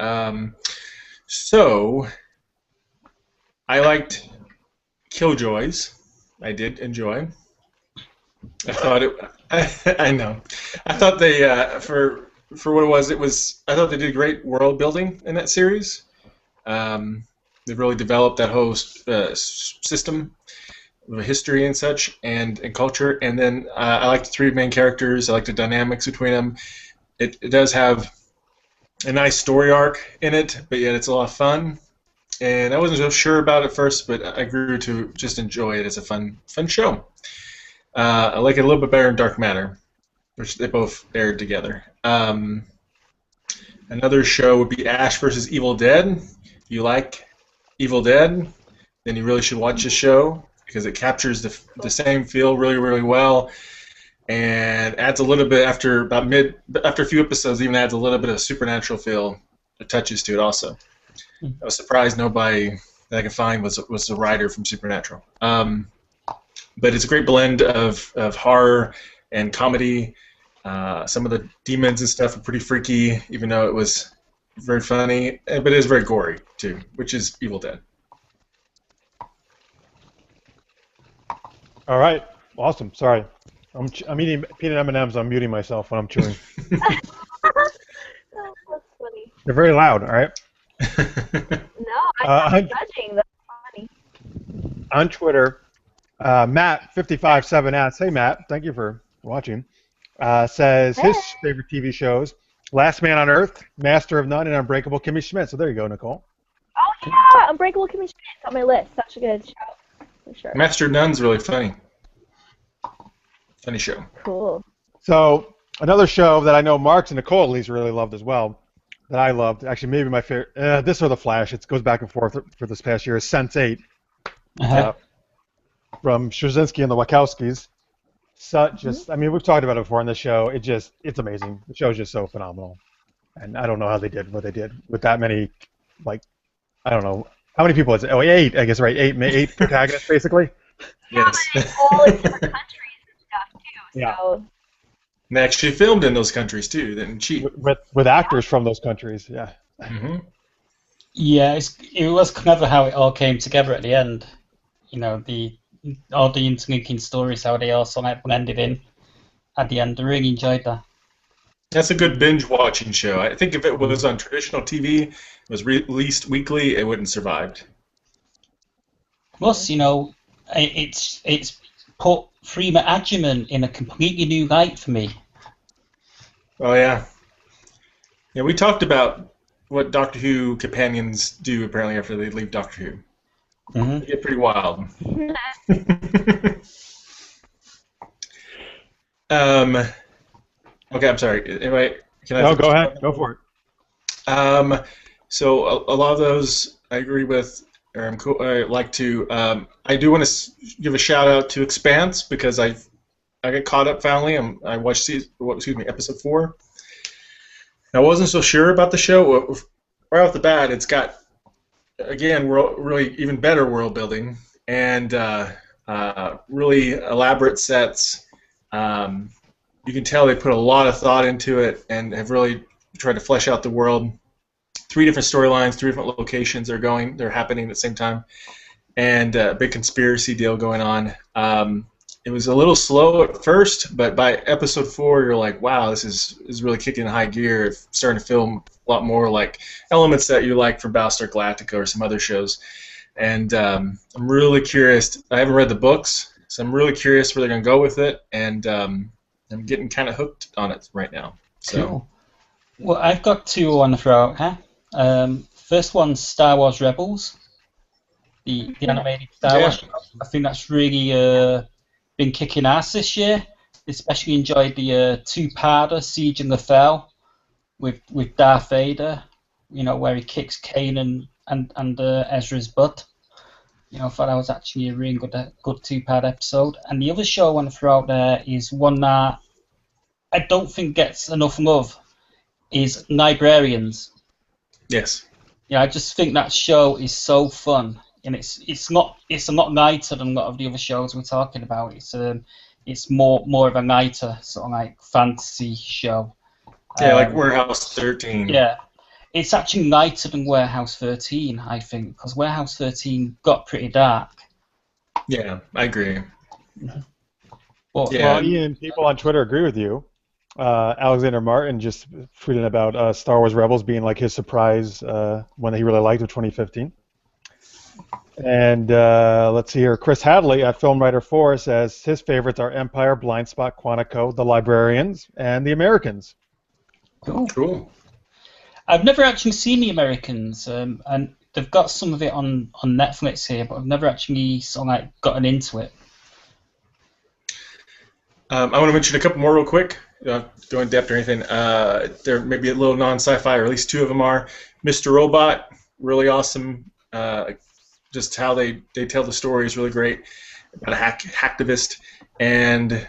So I liked Killjoys. I did enjoy. I thought it. I know. I thought they for what it was. I thought they did great world building in that series. They really developed that whole system, history and such, and culture. And then I like the three main characters. I like the dynamics between them. It does have a nice story arc in it, but yet it's a lot of fun. And I wasn't so sure about it first, but I grew to just enjoy it as a fun show. I like it a little bit better in Dark Matter, which they both aired together. Another show would be Ash vs. Evil Dead. If you like Evil Dead, then you really should watch this show because it captures the same feel really, really well, and adds a little bit after a few episodes, even adds a little bit of supernatural feel, touches to it also. I was surprised nobody that I could find was the writer from Supernatural. But it's a great blend of horror and comedy. Some of the demons and stuff are pretty freaky, even though it was very funny, but it is very gory too, which is Evil Dead. All right. Awesome. Sorry. I'm eating peanut M&Ms. I'm muting myself when I'm chewing. That's funny. They're very loud. All right. No, I'm not judging. That's funny. On Twitter, Matt557 asks, "Hey Matt, thank you for watching." Says his favorite TV shows: Last Man on Earth, Master of None, and Unbreakable Kimmy Schmidt. So there you go, Nicole. Oh yeah, Unbreakable Kimmy Schmidt's on my list. Such a good show, for sure. Master of None's really funny. Funny show. Cool. So another show that I know Marks and Nicole at least really loved as well, that I loved, actually maybe my favorite, this or The Flash, it goes back and forth for this past year, is Sense8, from Straczynski and the Wachowskis. I mean, we've talked about it before on this show. It's amazing. The show's just so phenomenal. And I don't know how they did what they did with that many, like, I don't know. How many people is it? Oh, 8, I guess, right? 8 protagonists, basically? Yes. All in different countries and stuff, too. Yeah. So. And they actually filmed in those countries, too. They didn't cheat. With actors from those countries, yeah. Mm-hmm. Yeah, it was clever how it all came together at the end. You know, all the interlinking stories, how they all sort of blended in at the end. I really enjoyed that. That's a good binge-watching show. I think if it was on traditional TV, it was released weekly, it wouldn't survive. Plus, you know, it's put Freema Agyeman in a completely new light for me. Oh, yeah. Yeah, we talked about what Doctor Who companions do, apparently, after they leave Doctor Who. Mm-hmm. They get pretty wild. Okay, I'm sorry. Anyway, can I? No, go ahead. Go for it. So a lot of those I agree with. Or I like to. I do want to give a shout out to Expanse because I got caught up finally. I watched episode 4. I wasn't so sure about the show. Right off the bat, it's got again really even better world building and really elaborate sets. You can tell they put a lot of thought into it and have really tried to flesh out the world. 3 different storylines, 3 different locations they're happening at the same time, and a big conspiracy deal going on. It was a little slow at first, but by episode 4, you're like, wow, this is really kicking in high gear. It's starting to feel a lot more like elements that you like from Battlestar Galactica or some other shows. And I'm really curious. I haven't read the books, so I'm really curious where they're going to go with it, and I'm getting kind of hooked on it right now. So, cool. Well, I've got 2 I want to throw out here. First one's Star Wars Rebels, the animated Star Wars show. I think that's really been kicking ass this year. Especially enjoyed the 2-parter, Siege and Lothal, with Darth Vader, you know, where he kicks Kanan and Ezra's butt. You know, I thought that was actually a really good two-part episode. And the other show I want to throw out there is one that I don't think gets enough love, is Librarians. Yes. Yeah, I just think that show is so fun, and it's a lot lighter than a lot of the other shows we're talking about. It's more of a lighter sort of like fantasy show. Yeah, like Warehouse 13. Yeah, it's actually lighter than Warehouse 13, I think, because Warehouse 13 got pretty dark. Yeah, I agree. But, Yeah. Well, Ian, people on Twitter agree with you. Alexander Martin just tweeted about Star Wars Rebels being like his surprise one that he really liked of 2015. And let's see here. Chris Hadley at Film Writer 4 says his favorites are Empire, Blind Spot, Quantico, The Librarians, and The Americans. Cool. I've never actually seen The Americans, and they've got some of it on Netflix here, but I've never actually sort of like gotten into it. I want to mention a couple more real quick. Don't go in depth or anything. There may be a little non-sci-fi, or at least two of them are. Mr. Robot, really awesome. Just how they tell the story is really great. About a hacktivist. And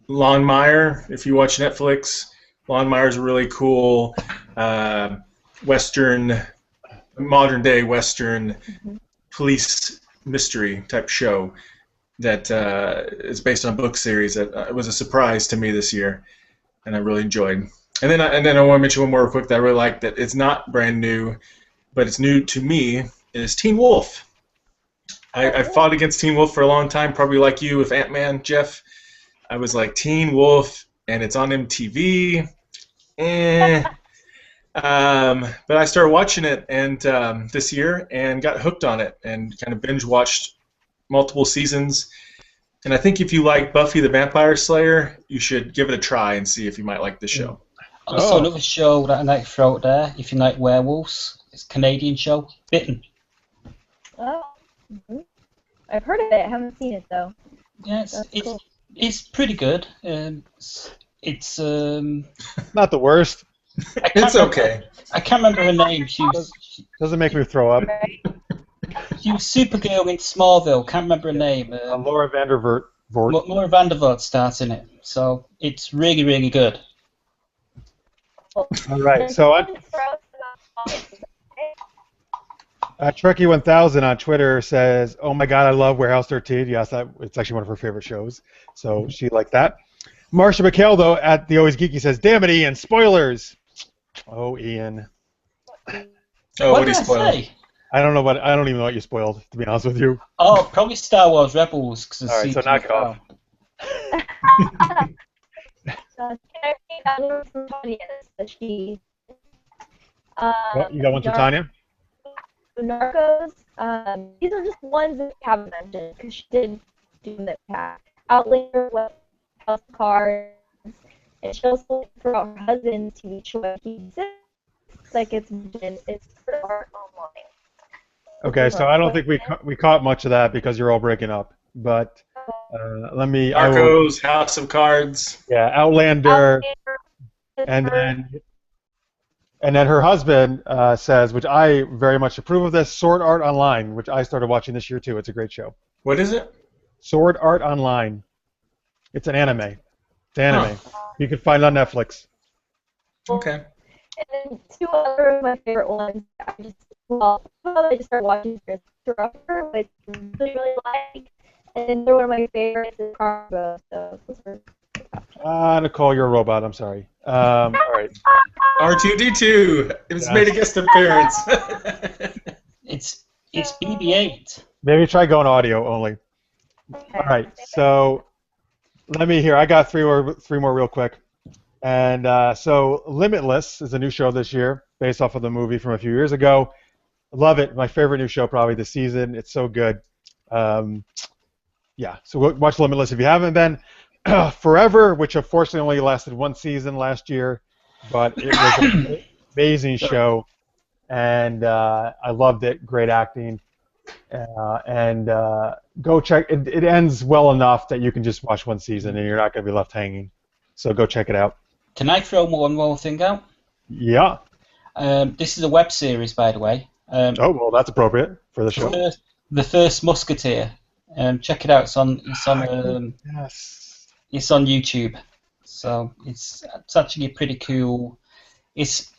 Lon Meyer, if you watch Netflix, Lon Meyer's a really cool modern-day Western police mystery type show that is based on a book series that it was a surprise to me this year, and I really enjoyed. And then I want to mention one more real quick that I really like, that it's not brand new, but it's new to me, is Teen Wolf. I fought against Teen Wolf for a long time, probably like you with Ant-Man, Jeff. I was like, Teen Wolf, and it's on MTV. But I started watching it and this year and got hooked on it and kind of binge watched multiple seasons. And I think if you like Buffy the Vampire Slayer, you should give it a try and see if you might like the show. Also, another show that I like to throw out there, if you like werewolves, it's a Canadian show, Bitten. Oh, I've heard of it. I haven't seen it though. Yeah, it's pretty good. It's Not the worst. It's okay. I can't remember her name. She Doesn't make me throw up. was Supergirl in Smallville. Can't remember her name. Laura Vandervoort. Laura Vandervoort starts in it, so it's really, really good. All right, so Trekkie 1000 on Twitter says, "Oh my God, I love Warehouse 13." Yes, it's actually one of her favorite shows, so she liked that. Marcia McHale, though, at the Always Geeky says, "Damn it, Ian, spoilers!" Oh, Ian. Oh, what did he spoil? I don't even know what you spoiled, to be honest with you. Oh, probably Star Wars Rebels. All right, so knock it off. Can I read that one from Tanya? She. You got one for Tanya? Narcos. These are just ones that we haven't mentioned because she didn't do them that past. Outlander, House of Cards, and she also for her husband's TV show. It's for art online. Okay, so I don't think we caught much of that because you're all breaking up. But let me. Narcos, House of Cards. Yeah, Outlander, and then her husband says, which I very much approve of this, Sword Art Online, which I started watching this year too. It's a great show. What is it? Sword Art Online. It's an anime. It's anime. You can find it on Netflix. Okay. And then two other of my favorite ones. I just started watching Christopher, which I really like. And then they're one of my favorites is Cargo. So Nicole, you're a robot. I'm sorry. All right. R2D2. It's made a guest appearance. It's BB-8. Maybe try going audio only. All right. So let me hear. I got three more real quick. And so Limitless is a new show this year based off of the movie from a few years ago. Love it. My favorite new show probably this season. It's so good. Yeah, so watch Limitless if you haven't been. Forever, which unfortunately only lasted one season last year, but it was an amazing show, and I loved it. Great acting. And go check. It ends well enough that you can just watch one season and you're not going to be left hanging. So go check it out. Can I throw one more thing out? Yeah. This is a web series, by the way. Oh, well, that's appropriate for the show. The First Musketeer. Check it out. It's on Yes. it's on YouTube. So it's actually pretty cool. It's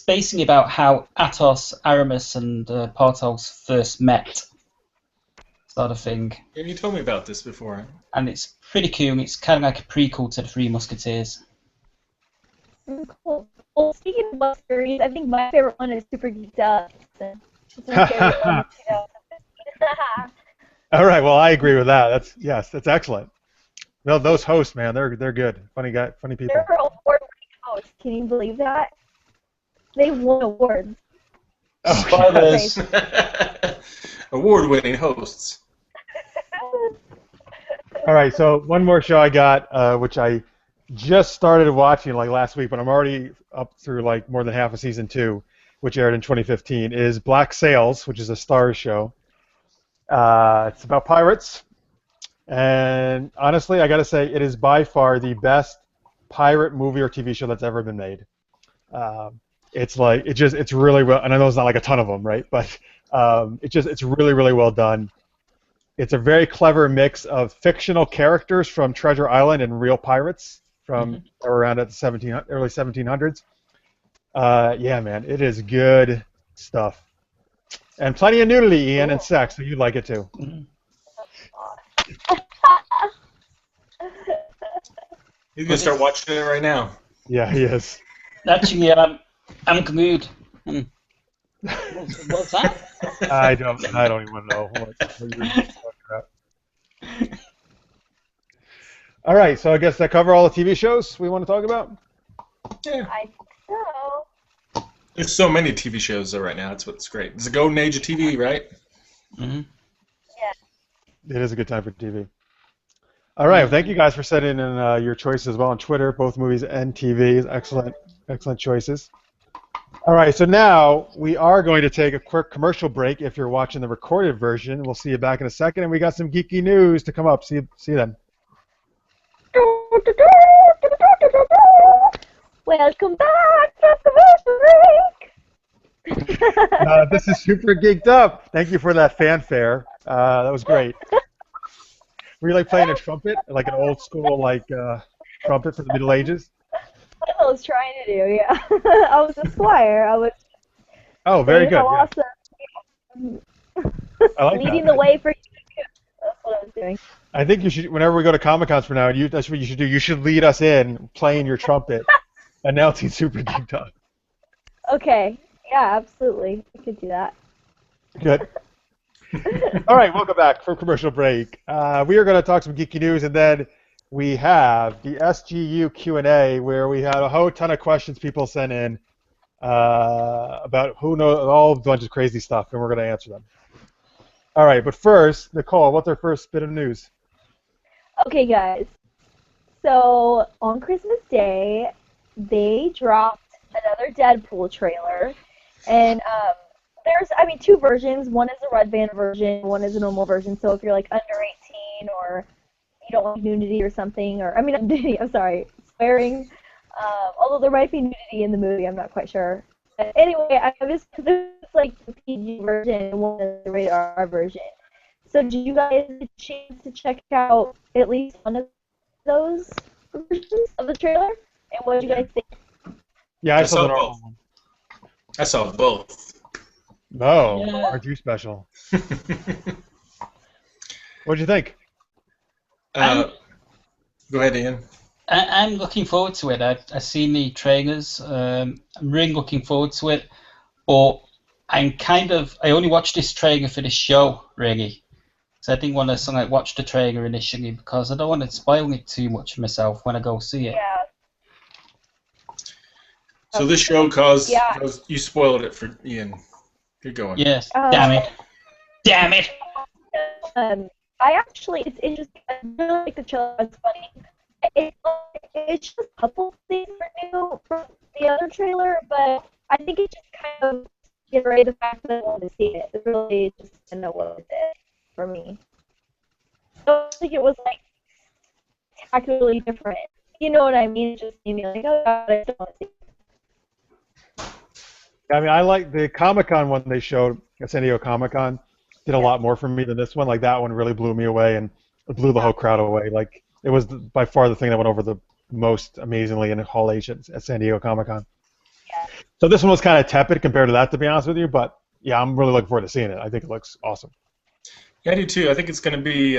basically about how Athos, Aramis, and Porthos first met, sort of thing. Yeah, you told me about this before. And it's pretty cool. It's kind of like a prequel to the Three Musketeers. Cool. Well, speaking of book series, I think my favorite one is Super Geeked Up. It's my favorite one. All right. Well, I agree with that. That's excellent. No, those hosts, man, they're good. Funny people. They're award-winning hosts. Can you believe that? They won awards. Spoilers. Award-winning hosts. All right. So one more show I got, which I just started watching like last week, but I'm already up through like more than half of season 2, which aired in 2015, is Black Sails, which is a Starz show. It's about pirates, and honestly, I gotta say, it is by far the best pirate movie or TV show that's ever been made. It's really well, and I know it's not like a ton of them, right? But it's really, really well done. It's a very clever mix of fictional characters from Treasure Island and real pirates from around at the early 1700s. Yeah, man, it is good stuff. And plenty of nudity, Ian, and sex, so you'd like it too. He's gonna start watching it right now. Yeah, he is. Actually, I'm good. What's that? I don't even know what you're talking about. All right, so I guess that cover all the TV shows we want to talk about? Yeah. I think so. There's so many TV shows though right now. That's what's great. It's the golden age of TV, right? Mm-hmm. Yeah. It is a good time for TV. All right, well, thank you guys for sending in your choices as well on Twitter, both movies and TV. Excellent choices. All right, so now we are going to take a quick commercial break. If you're watching the recorded version, we'll see you back in a second, and we got some geeky news to come up. See you then. Welcome back from commercial break. This is Super Geeked Up. Thank you for that fanfare. That was great. Were you like playing a trumpet, like an old school trumpet from the Middle Ages? That's what I was trying to do, yeah. I was a squire. I was. Oh, very good. Yeah. Awesome. I like leading that. the way for you. That's what I was doing. I think you should, whenever we go to Comic-Cons from now, that's what you should do. You should lead us in playing your trumpet, announcing Super Geeked Up. Okay. Yeah, absolutely. I could do that. Good. All right, welcome back from commercial break. We are going to talk some geeky news, and then we have the SGU Q&A, where we had a whole ton of questions people sent in about who knows all a bunch of crazy stuff, and we're going to answer them. All right, but first, Nicole, what's our first bit of news? Okay, guys. So on Christmas Day, they dropped another Deadpool trailer, and there's, two versions. One is a red band version, one is a normal version. So if you're like under 18 or you don't like nudity or something, or nudity, I'm sorry, swearing. Although there might be nudity in the movie, I'm not quite sure. But anyway, there's like the PG version and one is the rated R version. So did you guys get a chance to check out at least one of those versions of the trailer? And what did you guys think? Yeah, I saw the normal both. one. I saw both. No, Yeah. aren't you special? What'd you think? Go ahead, Ian. I'm looking forward to it. I've seen the trailers. I'm really looking forward to it. But I only watched this trailer for this show, really. So I didn't want to watch the trailer initially because I don't want to spoil it too much for myself when I go see it. Yeah. So this show caused you spoiled it for Ian. You're going. Yes. Damn it. Damn it. I actually, it's interesting. I really like the trailer. It's funny. It's just a couple things new from the other trailer, but I think it just kind of gives away the fact that I wanted to see it. It really just didn't know what it did for me. I don't think it was like spectacularly different. You know what I mean? It just made me like, oh god, I still want to see it. I mean, I like the Comic-Con one they showed at San Diego Comic-Con. Did a lot more for me than this one. Like that one really blew me away, and it blew the whole crowd away. Like it was by far the thing that went over the most amazingly in Hall H at San Diego Comic-Con. So this one was kind of tepid compared to that, to be honest with you. But yeah, I'm really looking forward to seeing it. I think it looks awesome. Yeah, I do too. I think it's going to be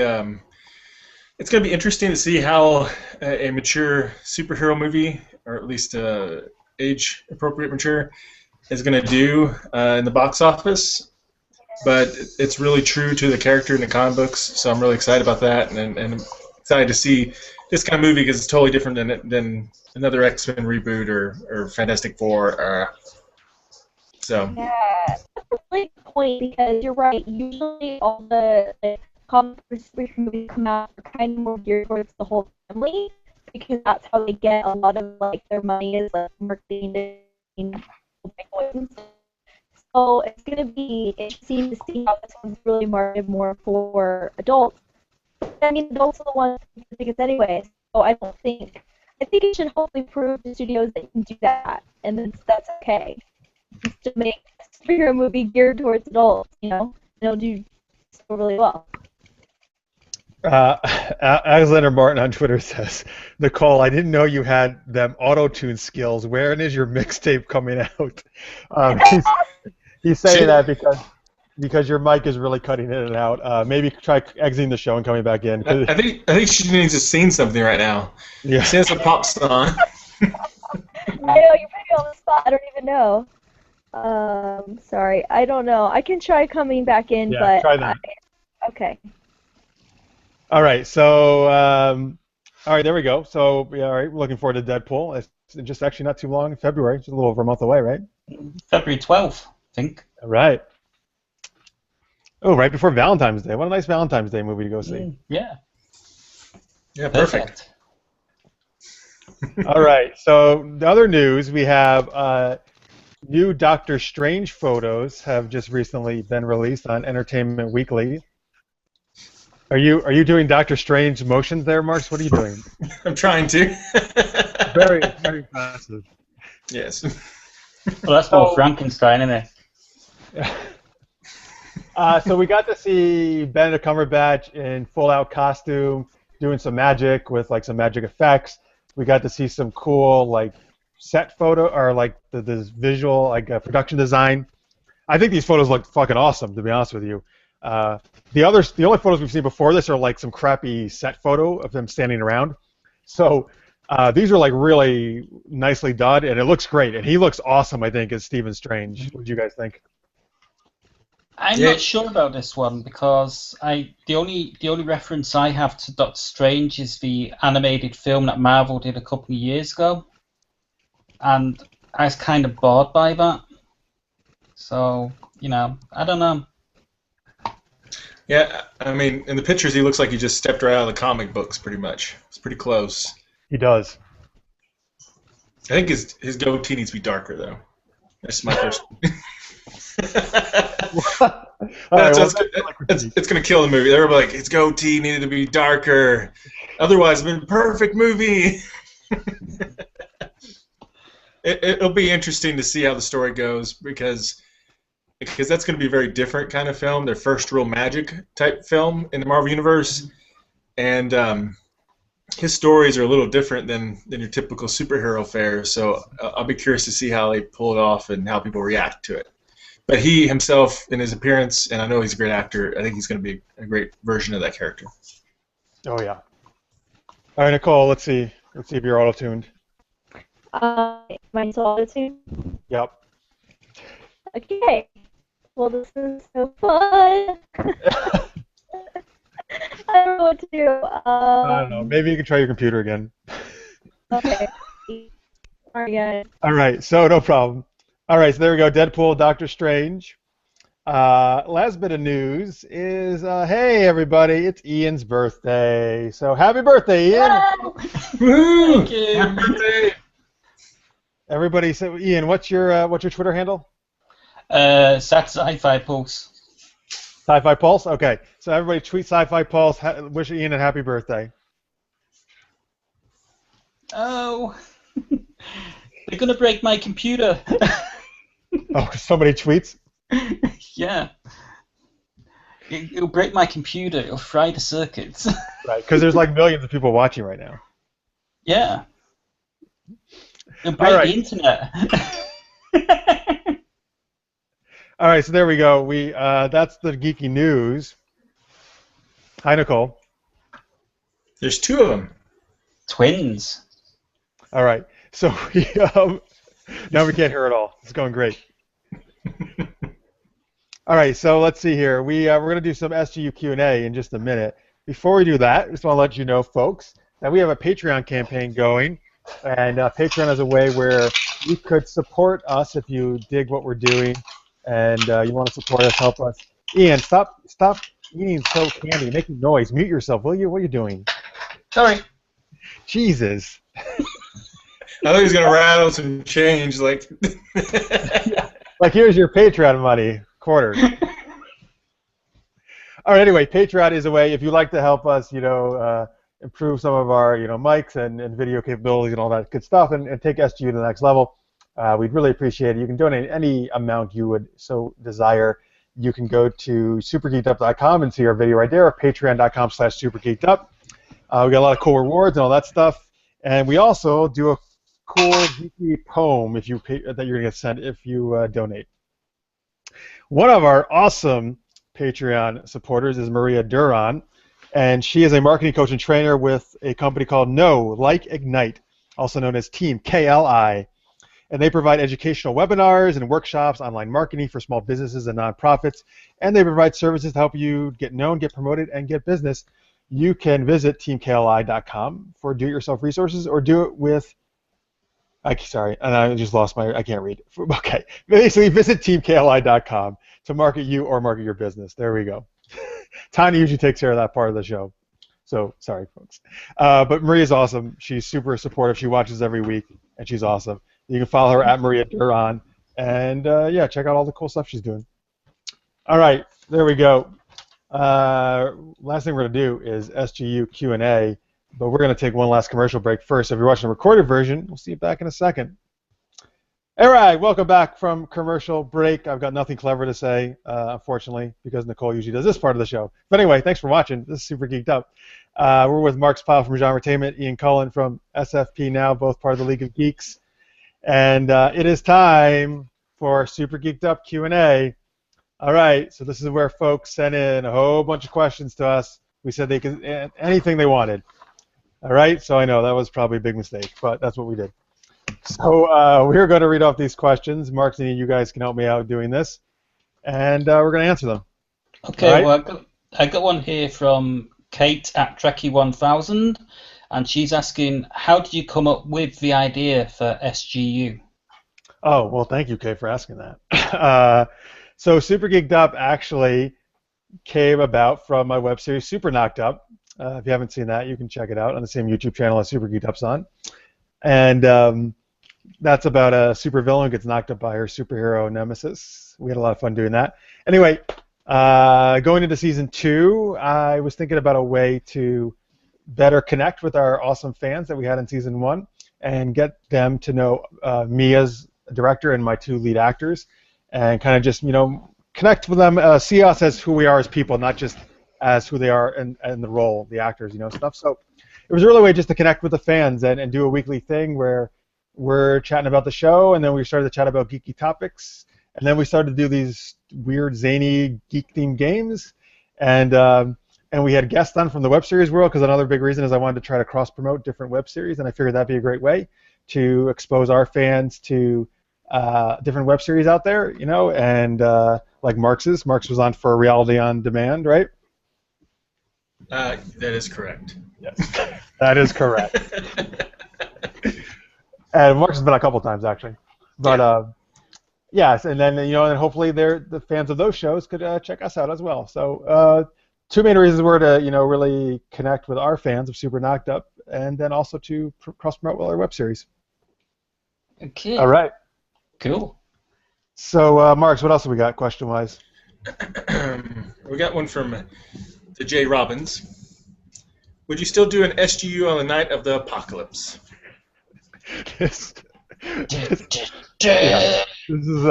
interesting to see how a mature superhero movie, or at least age appropriate mature, is going to do in the box office. But it's really true to the character in the comic books, so I'm really excited about that, and I'm excited to see this kind of movie because it's totally different than another X-Men reboot or Fantastic Four. So. Yeah, that's a really good point because you're right. Usually, all the comic superhero movies come out are kind of more geared towards the whole family because that's how they get a lot of their money is marketing and so it's going to be interesting to see how this one's really marketed more for adults. I mean, adults are the ones who get the tickets anyway, so I think it should hopefully prove to studios that you can do that, and that's okay. Just to make a superhero movie geared towards adults, it'll do so really well. Alexander Martin on Twitter says, Nicole, I didn't know you had them auto-tune skills. When is your mixtape coming out? He's saying that because your mic is really cutting in and out. Maybe try exiting the show and coming back in. I think she needs to sing something right now. Yeah. Sing us a pop song. I know, you're putting me on the spot. I don't even know. Sorry, I don't know. I can try coming back in, but try that. Okay. All right, so all right, there we go. So yeah, all right, we're looking forward to Deadpool. It's just actually not too long in February, just a little over a month away, right? February 12th, I think. All right. Oh, right before Valentine's Day. What a nice Valentine's Day movie to go see. Yeah. Yeah, perfect. All right, so the other news, we have new Doctor Strange photos have just recently been released on Entertainment Weekly. Are you doing Doctor Strange motions there, Marx? What are you doing? I'm trying to. Very impressive. Yes. Well, that's more Frankenstein, isn't it? So we got to see Benedict Cumberbatch in full-out costume doing some magic with some magic effects. We got to see some cool set photo or this visual production design. I think these photos look fucking awesome, to be honest with you. The only photos we've seen before this are some crappy set photo of them standing around. So these are really nicely done, and it looks great. And he looks awesome, I think, as Stephen Strange. What do you guys think? I'm not sure about this one because the only reference I have to Doctor Strange is the animated film that Marvel did a couple of years ago, and I was kind of bored by that. So I don't know. Yeah, I mean, in the pictures, he looks like he just stepped right out of the comic books, pretty much. It's pretty close. He does. I think his goatee needs to be darker, though. That's my first. It's going to kill the movie. They're like, his goatee needed to be darker. Otherwise, it's been a perfect movie. It'll be interesting to see how the story goes because that's going to be a very different kind of film, their first real magic type film in the Marvel Universe. And his stories are a little different than your typical superhero fare, so I'll be curious to see how they pull it off and how people react to it. But he himself, in his appearance, and I know he's a great actor, I think he's going to be a great version of that character. Oh, yeah. All right, Nicole, let's see if you're auto-tuned. Mine's auto-tuned? Yep. Okay. Well, this is so fun. I don't know what to do. I don't know. Maybe you can try your computer again. Okay. Sorry, guys. All right, so no problem. All right, so there we go. Deadpool, Doctor Strange. Last bit of news is, hey, everybody, it's Ian's birthday. So happy birthday, Ian. Woo! Thank you. Happy birthday. Everybody, so Ian, what's your Twitter handle? Sci-Fi Pulse. Sci-Fi Pulse? Okay. So everybody tweet Sci-Fi Pulse, wish Ian a happy birthday. Oh. They're going to break my computer. Oh, so many tweets. Yeah. It'll break my computer. It'll fry the circuits. Right, because there's like millions of people watching right now. Yeah. It'll All break right. the internet. All right, so there we go. That's the geeky news. Hi, Nicole. There's two of them. Twins. All right, so now we can't hear it all. It's going great. All right, so let's see here. We're going to do some SGU Q&A in just a minute. Before we do that, I just want to let you know, folks, that we have a Patreon campaign going, and Patreon is a way where you could support us if you dig what we're doing, and you want to support us, help us. Ian, stop eating so candy, making noise. Mute yourself, will you? What are you doing? Sorry. Jesus. I thought he was gonna rattle some change, like. Like, here's your Patreon money, quarter. All right, anyway, Patreon is a way, if you'd like to help us, improve some of our, mics and video capabilities and all that good stuff and take SGU to the next level, we'd really appreciate it. You can donate any amount you would so desire. You can go to supergeekedup.com and see our video right there, or patreon.com/supergeekedup. We got a lot of cool rewards and all that stuff. And we also do a cool geeky poem that you're going to get sent if you donate. One of our awesome Patreon supporters is Maria Duran, and she is a marketing coach and trainer with a company called KNOW, like Ignite, also known as Team KLI. And they provide educational webinars and workshops, online marketing for small businesses and nonprofits, and they provide services to help you get known, get promoted, and get business. You can visit teamkli.com for do-it-yourself resources, or do it with, sorry, and I just lost I can't read. Okay, basically visit teamkli.com to market you or market your business. There we go. Tanya usually takes care of that part of the show. So, sorry, folks. But Maria's awesome. She's super supportive. She watches every week, and she's awesome. You can follow her at Maria Duran, and yeah, check out all the cool stuff she's doing. All right, there we go. Last thing we're going to do is SGU Q&A, but we're going to take one last commercial break first. So if you're watching the recorded version, we'll see you back in a second. All right, welcome back from commercial break. I've got nothing clever to say, unfortunately, because Nicole usually does this part of the show. But anyway, thanks for watching. This is Super Geeked Up. We're with Marx Pyle from GenreTainment, Ian Cullen from SFP-NOW, both part of the League of Geeks. And it is time for Super Geeked Up Q&A. All right, so this is where folks sent in a whole bunch of questions to us. We said they could anything they wanted. All right, so I know that was probably a big mistake, but that's what we did. So we're going to read off these questions. Mark and you guys can help me out doing this, and we're going to answer them. Okay, right? well, I got one here from Kate at Trekkie1000, and she's asking, how did you come up with the idea for SGU? Oh, well, thank you, Kate, for asking that. So Super Geeked Up actually came about from my web series Super Knocked Up. If you haven't seen that, you can check it out on the same YouTube channel as Super Geeked Up's on. And that's about a supervillain who gets knocked up by her superhero nemesis. We had a lot of fun doing that. Anyway, going into season 2, I was thinking about a way to better connect with our awesome fans that we had in season 1 and get them to know me as a director and my 2 lead actors, and kind of just, connect with them, see us as who we are as people, not just as who they are in the role, the actors, stuff. So it was a really way just to connect with the fans and do a weekly thing where we're chatting about the show, and then we started to chat about geeky topics, and then we started to do these weird, zany, geek-themed games, and we had guests on from the web series world, because another big reason is I wanted to try to cross-promote different web series, and I figured that'd be a great way to expose our fans to different web series out there, and like Marx's. Marx was on for Reality on Demand, right? That is correct. Yes, that is correct. And Marx has been a couple times actually, but yes, and then and hopefully the fans of those shows could check us out as well. So 2 main reasons were to really connect with our fans of Super Knocked Up, and then also to cross promote with our web series. Okay. All right. Cool. So Marx, what else have we got question wise? We got one from the J. Robbins. Would you still do an SGU on the night of the apocalypse? Yeah, this is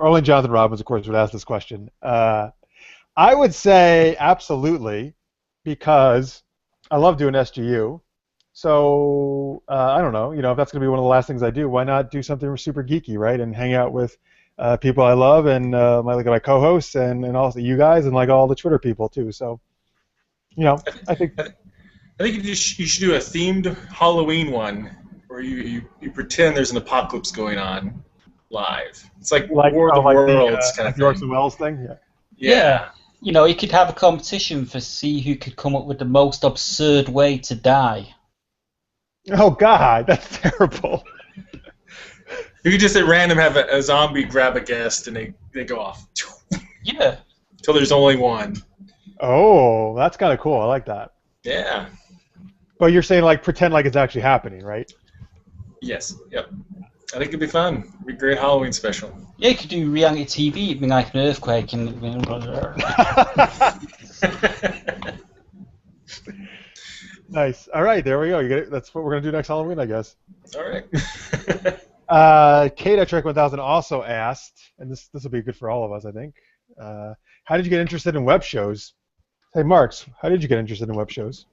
only Jonathan Robbins, of course, would ask this question. I would say absolutely, because I love doing SGU. So I don't know, if that's going to be one of the last things I do, why not do something super geeky, right? And hang out with people I love and my co-hosts and also you guys and like all the Twitter people too. So, I think. I think you should do a themed Halloween one where you pretend there's an apocalypse going on live. It's like War of the Worlds kind of thing. The Orson Welles thing? Yeah. Yeah. You could have a competition for see who could come up with the most absurd way to die. Oh, God, that's terrible. You could just at random have a zombie grab a guest and they go off. Yeah. Until there's only one. Oh, that's kind of cool. I like that. Yeah. But you're saying like pretend like it's actually happening, right? Yes. Yep. I think it'd be fun. It'd be a great Halloween special. Yeah, you could do reality TV. It'd be like an earthquake and. Nice. All right, there we go. That's what we're gonna do next Halloween, I guess. All right. Kate at Trek 1000 also asked, and this will be good for all of us, I think. How did you get interested in web shows? Hey, Marx, how did you get interested in web shows?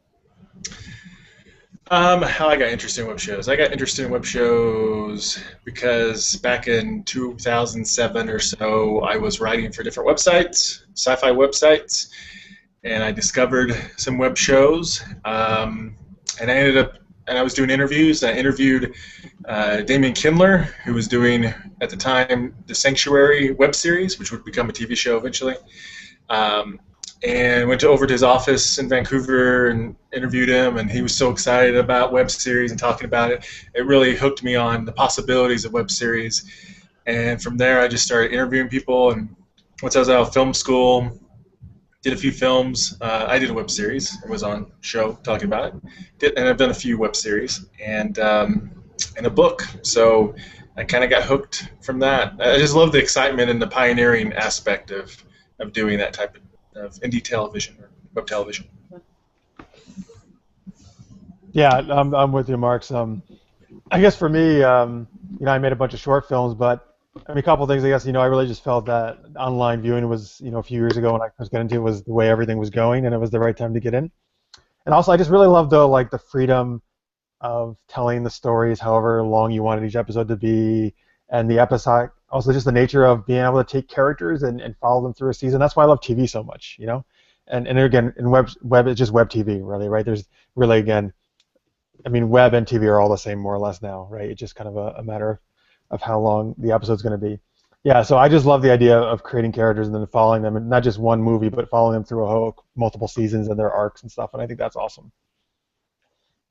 How I got interested in web shows. I got interested in web shows because back in 2007 or so, I was writing for different websites, sci-fi websites, and I discovered some web shows. And I was doing interviews. I interviewed Damien Kindler, who was doing, at the time, the Sanctuary web series, which would become a TV show eventually. And went over to his office in Vancouver and interviewed him, and he was so excited about web series and talking about it. It really hooked me on the possibilities of web series. And from there, I just started interviewing people. And once I was out of film school, did a few films. I did a web series. I was on a show talking about it. And I've done a few web series and a book. So I kind of got hooked from that. I just love the excitement and the pioneering aspect of doing that type of indie television or web television. Yeah, I'm with you, Marx. I guess for me, I made a bunch of short films, but a couple of things. I guess I really just felt that online viewing was, a few years ago when I first got into it, was the way everything was going, and it was the right time to get in. And also, I just really loved the freedom of telling the stories, however long you wanted each episode to be, and the episode. Also, just the nature of being able to take characters and follow them through a season. That's why I love TV so much, And again, in web, it's just web TV, really, right? There's really, again, web and TV are all the same, more or less now, right? It's just kind of a matter of how long the episode's going to be. Yeah, so I just love the idea of creating characters and then following them, and not just one movie, but following them through multiple seasons and their arcs and stuff, and I think that's awesome.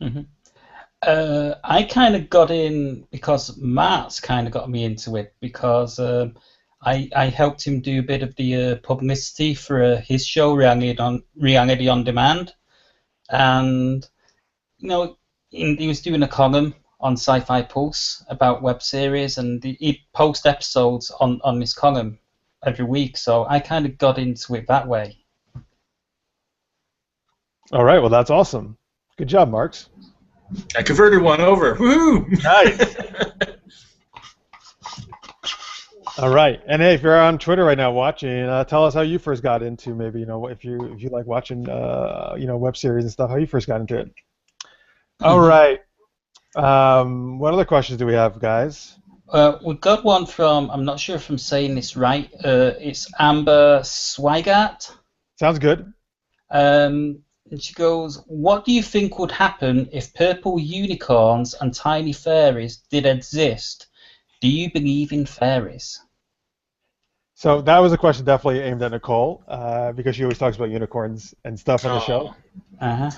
Mm-hmm. I kind of got in because Matt's kind of got me into it because I helped him do a bit of the publicity for his show, Reality on Demand, and he was doing a column on Sci-Fi Pulse about web series, and he'd post episodes on this column every week, so I kind of got into it that way. All right, well, that's awesome. Good job, Marx. I converted one over. Woo! Nice. All right, and hey, if you're on Twitter right now watching, tell us how you first got into maybe if you like watching web series and stuff, how you first got into it. All right. What other questions do we have, guys? We've got one from, I'm not sure if I'm saying this right. It's Amber Swigart. Sounds good. And she goes, what do you think would happen if purple unicorns and tiny fairies did exist? Do you believe in fairies? So that was a question definitely aimed at Nicole, because she always talks about unicorns and stuff on the show. Uh-huh.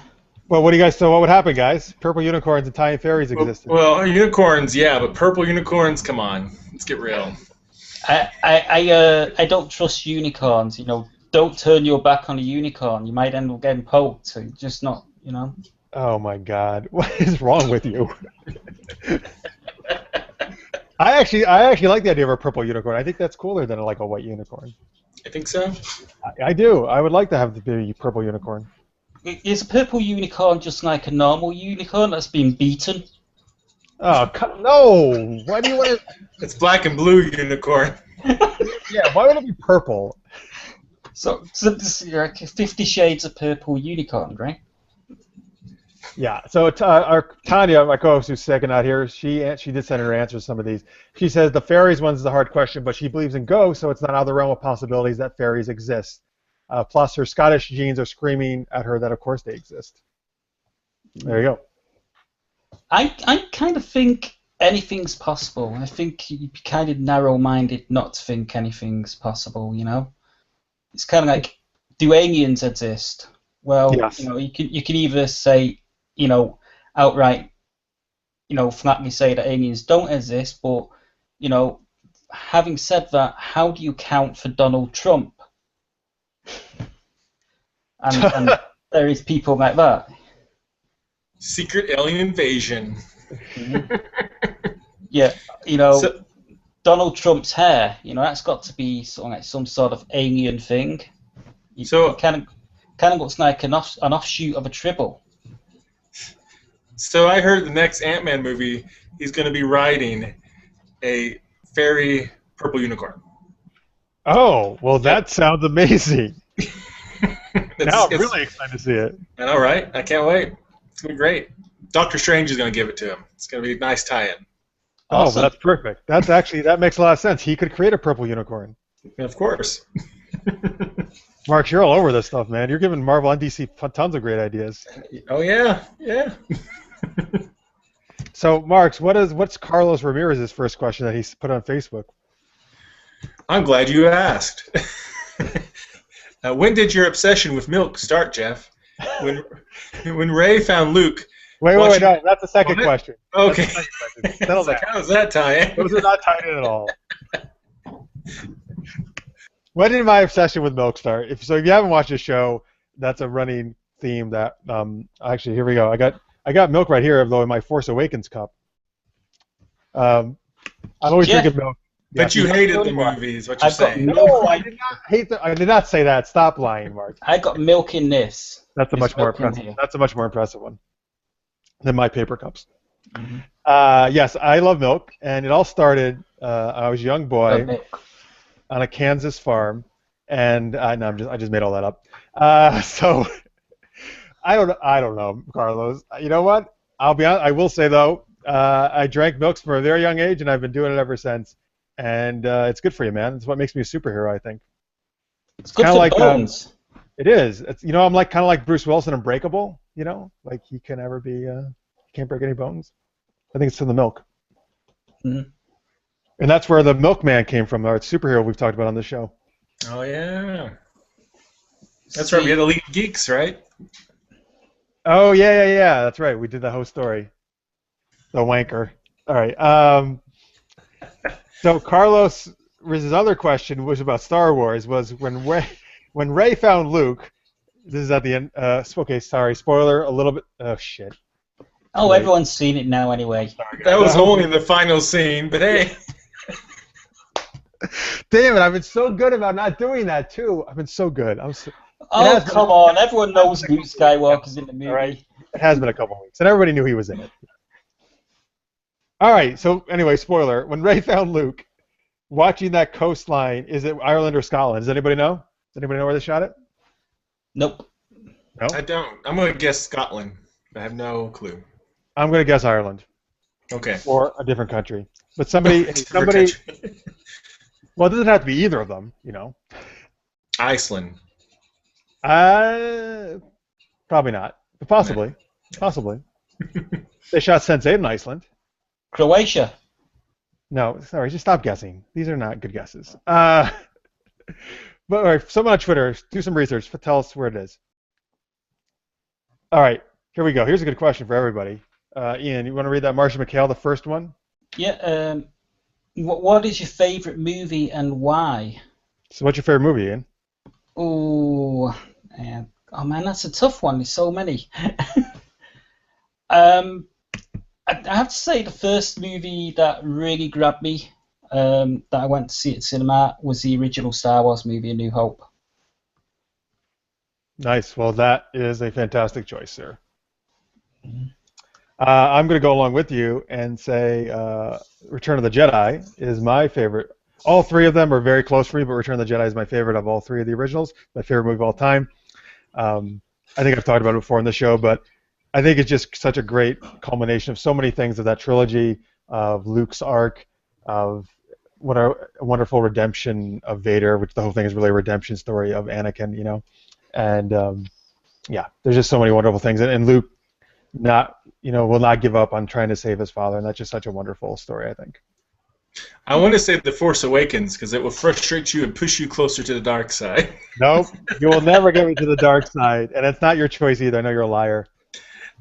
Well, what do you guys? So what would happen, guys? Purple unicorns and tiny fairies existed. Well, unicorns, yeah, but purple unicorns, come on, let's get real. I don't trust unicorns. Don't turn your back on a unicorn. You might end up getting poked. So just not, Oh my God, what is wrong with you? I actually like the idea of a purple unicorn. I think that's cooler than a white unicorn. I think so. I do. I would like to have the purple unicorn. Is a purple unicorn just like a normal unicorn that's been beaten? Oh, no! Why do you want to... It's black and blue unicorn. Yeah, why would it be purple? So this is like 50 Shades of Purple unicorn, right? Yeah, so our Tanya, my co-host who's second out here, she did send her answers to some of these. She says the fairies one's the hard question, but she believes in ghosts, so it's not out of the realm of possibilities that fairies exist. Plus, her Scottish genes are screaming at her that, of course, they exist. There you go. I kind of think anything's possible. I think you'd be kind of narrow-minded not to think anything's possible, you know? It's kind of like, do aliens exist? Well, Yes. you know, you can either say, you know, outright, you know, flatly say that aliens don't exist, but, you know, having said that, how do you count for Donald Trump? And there is people like that. Secret alien invasion. Mm-hmm. Yeah, you know, So, Donald Trump's hair, you know, that's got to be sort of like some sort of alien thing. It kind of looks like an offshoot of a tribble. so I heard the next Ant-Man movie, he's going to be riding a fairy purple unicorn. Oh, well, that sounds amazing. Now I'm It's- really excited to see it. I know, right? I can't wait. It's going to be great. Doctor Strange is going to give it to him. It's going to be a nice tie-in. Oh, Awesome. well, that's perfect. That makes a lot of sense. He could create a purple unicorn. Of course. Mark, you're all over this stuff, man. You're giving Marvel and DC tons of great ideas. Oh, yeah. Yeah. So, Marks, what's Carlos Ramirez's first question that he put on Facebook? I'm glad you asked. When did your obsession with milk start, Jeff? When Ray found Luke. Wait, no, that's the second What? question. Okay. That's the second question. Settle down. How does that tie in? Those are not tied in at all. When did my obsession with milk start? If you haven't watched the show, that's a running theme that actually, here we go. I got milk right here, though, in my Force Awakens cup. I'm always drinking milk. But Yeah. you hated the movies, what you're I've got saying. milk. No, I did not hate the. I did not say that. Stop lying, Mark. I got milk in this. That's a There's much more milk in impressive. here. That's a much more impressive one than my paper cups. Mm-hmm. Yes, I love milk, and it all started. I was a young boy on a Kansas farm, and no, I just made all that up. So I don't know, Carlos. You know what? I'll be honest. I will say though, I drank milk from a very young age, and I've been doing it ever since. And it's good for you, man. It's what makes me a superhero, I think. It's good Kinda for like, bones. It is. It's, you know, I'm like kind of like Bruce Wilson, unbreakable. You know, like he can never be. Can't break any bones. I think it's from the milk. Mhm. And that's where the Milkman came from, our superhero we've talked about on the show. Oh, yeah. That's right. We had a League of Geeks, right? Oh, yeah. That's right. We did the whole story. The wanker. All right. So Carlos, his other question was about Star Wars, was when Rey found Luke, this is at the end, okay, sorry, spoiler, a little bit, oh, shit. Oh, Right. everyone's seen it now anyway. That was only the final scene, but hey. Damn it, I've been so good about not doing that, too. I've been so good. Oh, has come been- on. Everyone knows Luke Skywalker's in the movie. All right. It has been a couple of weeks, and everybody knew he was in it. All right, so anyway, spoiler. When Rey found Luke, watching that coastline, is it Ireland or Scotland? Does anybody know? Does anybody know where they shot it? Nope. No? I don't. I'm going to guess Scotland. I have no clue. I'm going to guess Ireland Okay. or a different country. But somebody, well, it doesn't have to be either of them, you know. Iceland. Probably not, but possibly. Possibly. They shot Sense8 in Iceland. Croatia. No, sorry, just stop guessing. These are not good guesses. But all right, someone on Twitter, do some research. Tell us where it is. All right, here we go. Here's a good question for everybody. Ian, you want to read that Marcia McHale, the first one? Yeah. What is your favorite movie and why? So what's your favorite movie, Ian? Oh man, that's a tough one. There's so many. I have to say the first movie that really grabbed me, that I went to see at cinema, was the original Star Wars movie, A New Hope. Nice. Well, that is a fantastic choice, sir. I'm going to go along with you and say Return of the Jedi is my favorite. All three of them are very close for me, but Return of the Jedi is my favorite of all three of the originals. My favorite movie of all time. I think I've talked about it before in the show, but I think it's just such a great culmination of so many things of that trilogy, of Luke's arc, of what a wonderful redemption of Vader, which the whole thing is really a redemption story of Anakin, you know. And yeah, there's just so many wonderful things, and Luke will not give up on trying to save his father, and that's just such a wonderful story, I think. I want to say The Force Awakens because it will frustrate you and push you closer to the dark side. Nope, you will never get me to the dark side, and it's not your choice either. I know you're a liar.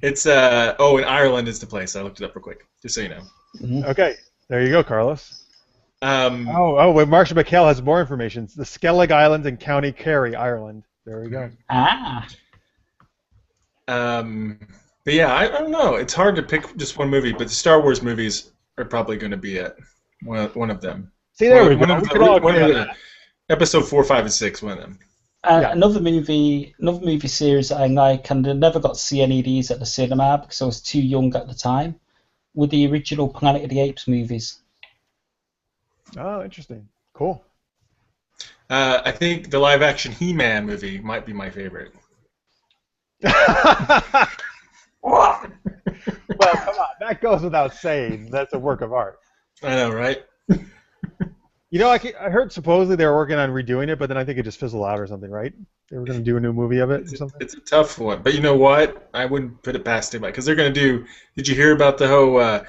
It's in Ireland is the place. I looked it up real quick, just so you know. Mhm. Okay, there you go, Carlos. Um, Wait, Marshall McHale has more information. It's the Skellig Islands in County Kerry, Ireland. There we go. Ah. but yeah, I don't know. It's hard to pick just one movie, but the Star Wars movies are probably going to be it. One of them. See, there we One go. of We the- could all one agree of on the- that. Episode 4, 5, and 6. One of them. Yeah. Another movie series that I like, and I never got to see any of these at the cinema because I was too young at the time, were the original Planet of the Apes movies. Oh, interesting. Cool. I think the live-action He-Man movie might be my favorite. Well, come on. That goes without saying. That's a work of art. I know, right? You know, I heard supposedly they were working on redoing it, but then I think it just fizzled out or something, right? They were going to do a new movie of it or something? It's a tough one, but you know what? I wouldn't put it past anybody because they're going to do. Did you hear about the whole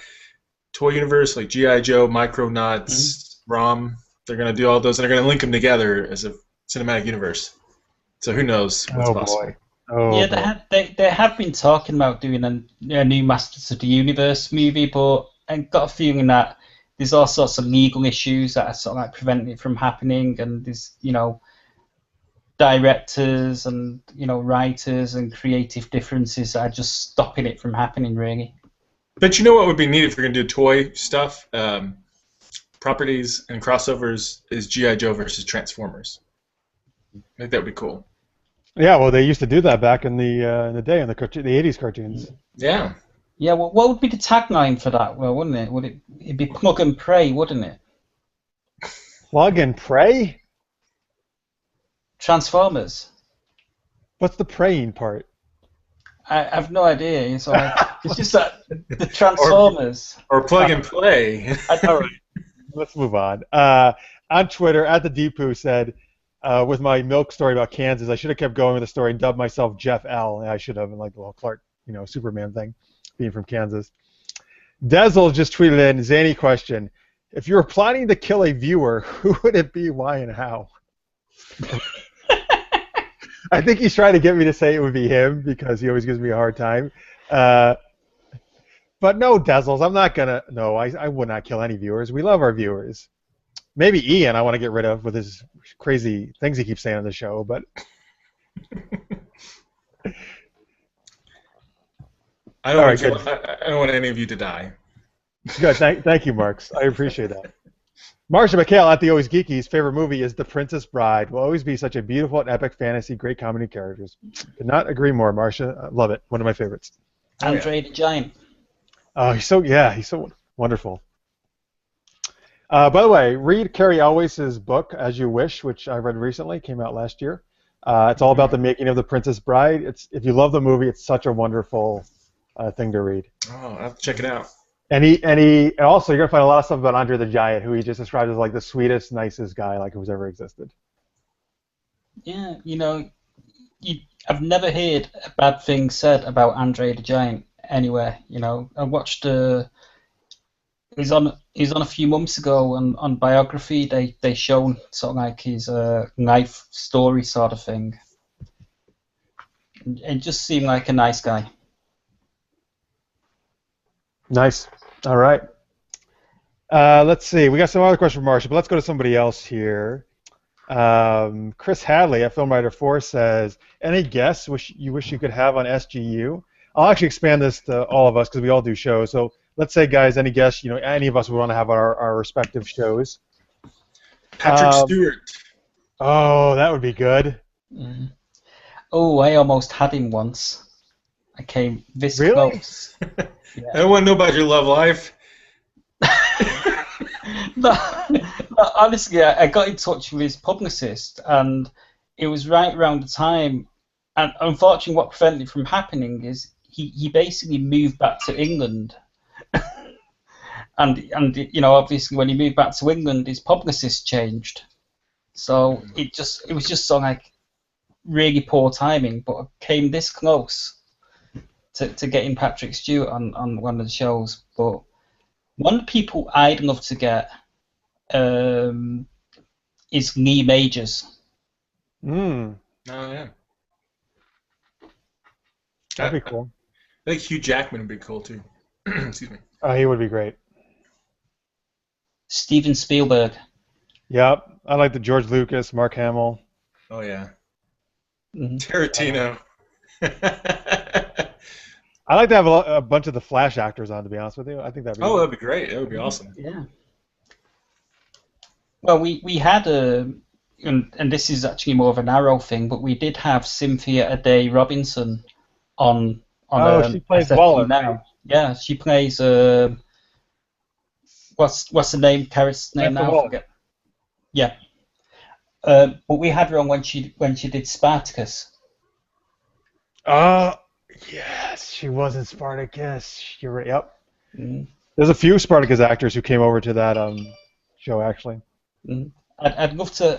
toy universe, like G.I. Joe, Micronauts, ROM? They're going to do all those, and they're going to link them together as a cinematic universe. So who knows what's possible? Boy. Oh, Yeah, boy. they have been talking about doing a new Masters of the Universe movie, but I've got a feeling that there's all sorts of legal issues that are sort of like preventing it from happening, and there's directors and writers and creative differences that are just stopping it from happening, really. But you know what would be neat if you're going to do toy stuff, properties and crossovers is G.I. Joe versus Transformers. I think that would be cool. Yeah, well, they used to do that back in the day in the 80s cartoons. Yeah. Yeah, well, what would be the tagline for that? Well, wouldn't it? It'd be plug and pray, wouldn't it? Plug and pray? Transformers. What's the praying part? I have no idea. It's just that the Transformers. Or plug and play. All right, let's move on. On Twitter, @thedeepu said, with my milk story about Kansas, I should have kept going with the story and dubbed myself Jeff L. I should have, and like the whole Clark, Superman thing, being from Kansas. Dezel just tweeted in, Zany question, if you were planning to kill a viewer, who would it be, why, and how? I think he's trying to get me to say it would be him because he always gives me a hard time. But no, Dezzles, I'm not going to. No, I would not kill any viewers. We love our viewers. Maybe Ian I want to get rid of with his crazy things he keeps saying on the show, but... I don't want any of you to die. Good. Thank you, Marx. I appreciate that. Marsha McHale @the Always Geeky's favorite movie is The Princess Bride. Will always be such a beautiful and epic fantasy, great comedy characters. Could not agree more, Marsha. I love it. One of my favorites. Andre the Giant. Oh, he's so wonderful. By the way, read Carrie Elwes' book, As You Wish, which I read recently, came out last year. It's all about the making of The Princess Bride. If you love the movie, it's such a wonderful thing to read. Oh, I'll have to check it out. And he also, you're going to find a lot of stuff about Andre the Giant, who he just describes as like the sweetest, nicest guy like who's ever existed. Yeah, I've never heard a bad thing said about Andre the Giant anywhere. I watched he's on a few months ago on Biography. They shown sort of like his life story sort of thing. It just seemed like a nice guy. Nice. All right. Let's see. We got some other questions from Marsha, but let's go to somebody else here. Chris Hadley at FilmWriter4 says, any guests you wish you could have on SGU? I'll actually expand this to all of us because we all do shows. So let's say, guys, any guests, any of us would want to have on our respective shows. Patrick Stewart. Oh, that would be good. Mm. Oh, I almost had him once. I came this Really? close. Yeah. I don't want to know about your love life. No, honestly, I got in touch with his publicist, and it was right around the time. And unfortunately, what prevented it from happening is he basically moved back to England. And obviously when he moved back to England, his publicist changed. So it was just so like really poor timing, but I came this close to getting Patrick Stewart on one of the shows. But one of the people I'd love to get is Lee Majors. Mm, Oh yeah. that'd be cool. I think Hugh Jackman would be cool too. Excuse me. Oh, he would be great. Steven Spielberg. Yep. I like the George Lucas, Mark Hamill. Oh yeah. Mhm. Tarantino. I like to have a bunch of the Flash actors on, to be honest with you. I think that'd be Oh, that'd be great. That would be awesome. Yeah. Well, we had and this is actually more of an Arrow thing, but we did have Cynthia Adair Robinson on she plays SFP Waller, now. right? Yeah, she plays what's the name character's name Samantha now? I Waller. forget. Yeah. But we had her on when she did Spartacus. Yes, she was in Spartacus. You're right. Yep. Mm. There's a few Spartacus actors who came over to that show, actually. Mm. I'd love to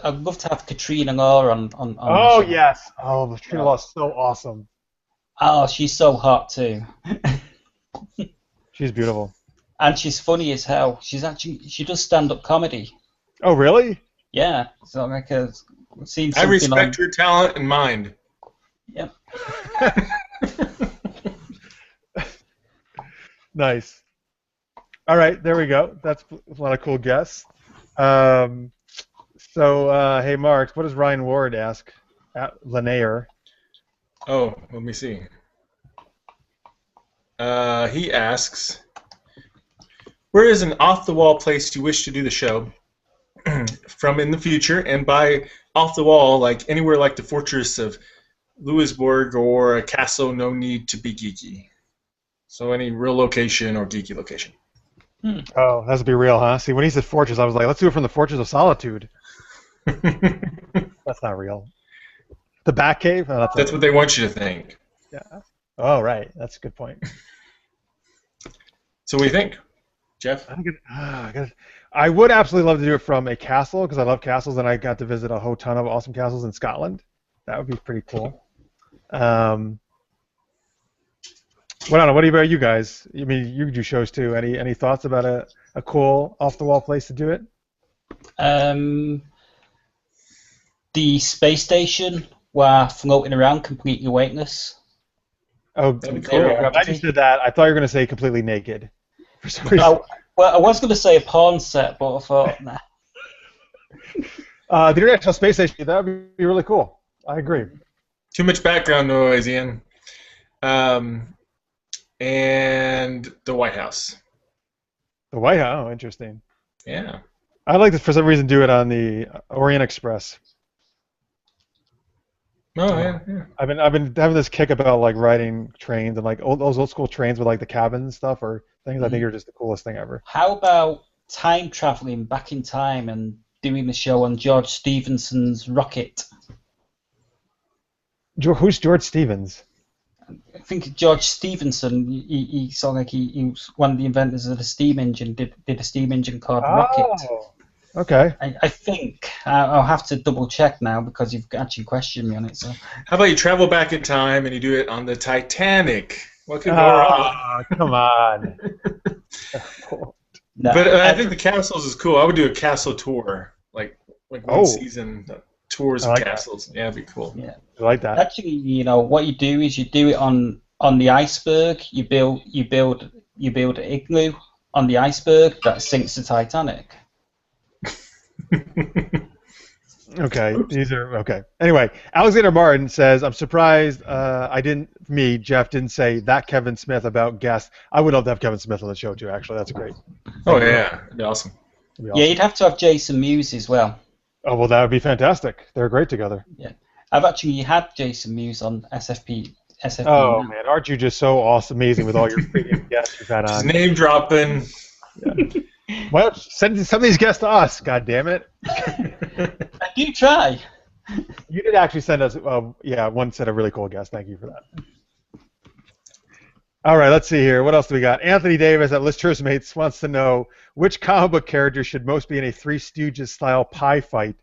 have Katrina Law on Oh, the show. yes. Oh, Trina Law is so awesome. Oh, she's so hot too. She's beautiful. And she's funny as hell. She does stand-up comedy. Oh, really? Yeah, so like seen I something respect on. her talent and mind. Yep. Nice. All right, there we go. That's a lot of cool guests. Hey, Mark, what does Ryan Ward ask at Linnaeus? Oh, let me see. He asks, where is an off-the-wall place you wish to do the show from in the future? And by off-the-wall, like anywhere like the Fortress of Louisbourg or a castle, no need to be geeky. So any real location or geeky location. Oh, that's to be real, huh? See, when he said fortress, I was like, let's do it from the Fortress of Solitude. That's not real. The Batcave? Oh, That's what they want you to think. Yeah. Oh, right. That's a good point. So what do you think, Jeff? I would absolutely love to do it from a castle because I love castles, and I got to visit a whole ton of awesome castles in Scotland. That would be pretty cool. What about you guys? I mean, you do shows too. Any thoughts about a cool off-the-wall place to do it? The space station while floating around completely weightless. Oh, That'd be Zero cool. gravity. I just did that. I thought you were going to say completely naked. For some reason. Oh, well, I was going to say a porn set, but I thought, nah. The International Space Station, that would be really cool. I agree. Too much background noise, Ian. And the White House. The White House, oh, interesting. Yeah. I'd like to, for some reason, do it on the Orient Express. Oh, yeah. I've been having this kick about like riding trains and like those old school trains with like the cabin and stuff or things. I think are just the coolest thing ever. How about time traveling back in time and doing the show on George Stephenson's rocket? Who's George Stevens? I think George Stephenson, he was one of the inventors of the steam engine, did a steam engine called Rocket. Okay. I think. I'll have to double check now because you've actually questioned me on it. So. How about you travel back in time and you do it on the Titanic? What could go wrong? Come on. No, But I think the castles is cool. I would do a castle tour, like one season tours of castles. Yeah, that'd be cool. Yeah. I like that. Actually, what you do is you do it on the iceberg. You build an igloo on the iceberg that sinks the Titanic. Okay, these are okay. Anyway, Alexander Martin says, "I'm surprised Jeff didn't say that Kevin Smith about guests. I would love to have Kevin Smith on the show too. Actually, that's great. Oh yeah, that'd be awesome. Yeah, you'd have to have Jason Mewes as well. Oh well, that would be fantastic. They're great together. Yeah, I've actually had Jason Mewes on SFP SFP. Oh man, aren't you just so awesome, amazing with all your freaking guests you've had Just on? name dropping. Yeah. Well, send some of these guests to us. God damn it! I do try. You did actually send us, one set of really cool guests. Thank you for that. All right, let's see here. What else do we got? Anthony Davis at Lister's Mates wants to know which comic book character should most be in a Three Stooges style pie fight.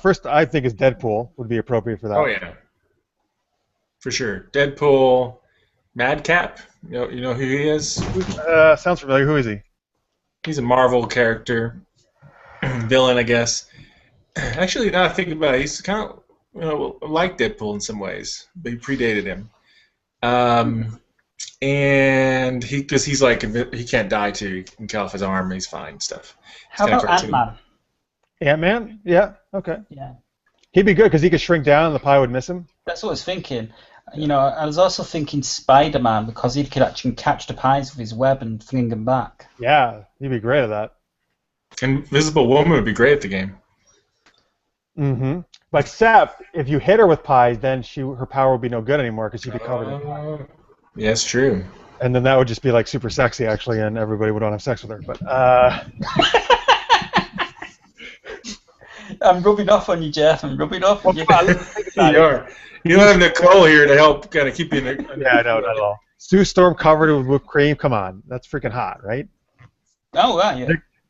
First, I think is Deadpool would be appropriate for that. Oh yeah, for sure. Deadpool, Madcap. You know who he is? Sounds familiar. Who is he? He's a Marvel character, villain, I guess. Actually, now I think about it, he's kind of like Deadpool in some ways, but he predated him. And because he's like he can't die too, he can cut off his arm, and he's fine and stuff. How about Ant-Man? Ant-Man? Yeah. Okay. Yeah. He'd be good because he could shrink down and the pie would miss him. That's what I was thinking. I was also thinking Spider-Man because he could actually catch the pies with his web and fling them back. Yeah, he'd be great at that. Invisible Woman would be great at the game. Mm-hmm. But except if you hit her with pies, then her power would be no good anymore because she'd be covered in pies. Yeah, it's true. And then that would just be like super sexy actually, and everybody would want to have sex with her. But I'm rubbing off on you, Jeff. I'm rubbing off on you. You are. You don't have Nicole here to help kind of keep you in the... Yeah, no, not at all. Sue Storm covered with whipped cream. Come on, that's freaking hot, right? Oh, right, yeah.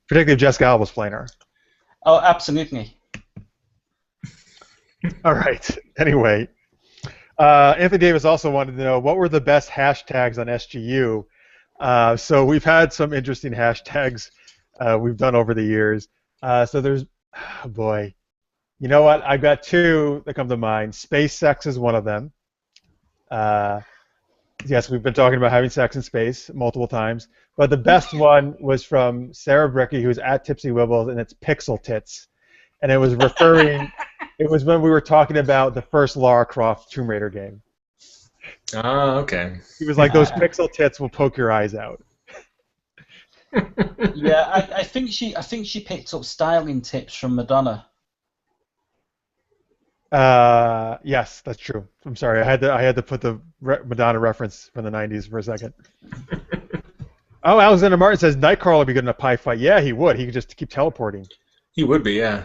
Particularly if Jessica Alba's playing her. Oh, absolutely. All right. Anyway, Anthony Davis also wanted to know what were the best hashtags on SGU. So we've had some interesting hashtags we've done over the years. So there's, oh boy, you know what? I've got two that come to mind. Space sex is one of them. Yes, we've been talking about having sex in space multiple times. But the best one was from Sarah Bricky, who's at Tipsy Wibbles, and it's Pixel Tits. And it was referring, it was when we were talking about the first Lara Croft Tomb Raider game. Oh, okay. He was like, those pixel tits will poke your eyes out. Yeah, I think she picked up styling tips from Madonna. Yes, that's true. I'm sorry, I had to put the Madonna reference from the 90s for a second. Oh, Alexander Martin says Nightcrawler would be good in a pie fight. Yeah, he would. He could just keep teleporting. He would be, yeah.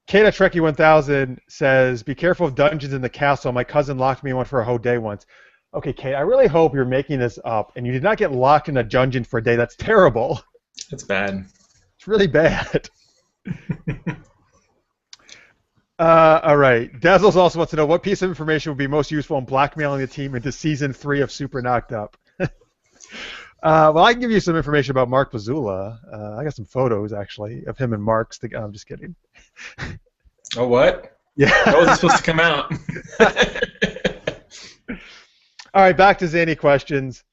Kate at Trekkie 1000 says, be careful of dungeons in the castle. My cousin locked me in one for a whole day once. Okay, Kate, I really hope you're making this up and you did not get locked in a dungeon for a day. That's terrible. That's bad. It's really bad. All right. Dazzles also wants to know what piece of information would be most useful in blackmailing the team into Season 3 of Super Knocked Up. Well, I can give you some information about Mark Pazula. I got some photos, actually, of him and Mark's. I'm just kidding. Oh, what? Yeah. How was it supposed to come out? All right, back to Zany questions.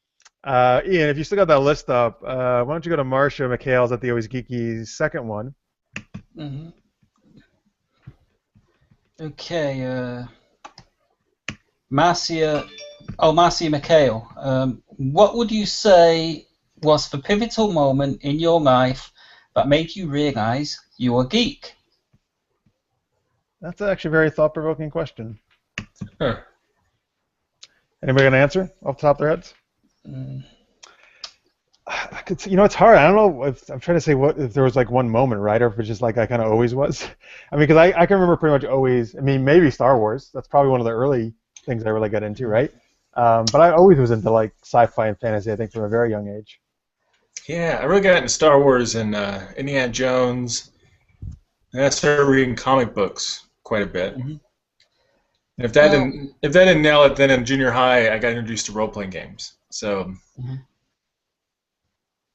Ian, if you still got that list up, why don't you go to Marcia McHale's at the Always Geeky's second one? Mm-hmm. Okay, Marcia McHale, what would you say was the pivotal moment in your life that made you realize you were a geek? That's actually a very thought-provoking question. Huh. Anybody going to answer off the top of their heads? Mm. I could see, it's hard. I don't know I'm trying to say if there was like one moment, right, or if it's just like I kind of always was. I mean, because I can remember pretty much always. I mean, maybe Star Wars. That's probably one of the early things I really got into, right? But I always was into like sci-fi and fantasy. I think from a very young age. Yeah, I really got into Star Wars and Indiana Jones, and I started reading comic books quite a bit. Mm-hmm. And if that didn't nail it, then in junior high I got introduced to role-playing games. So. Mm-hmm.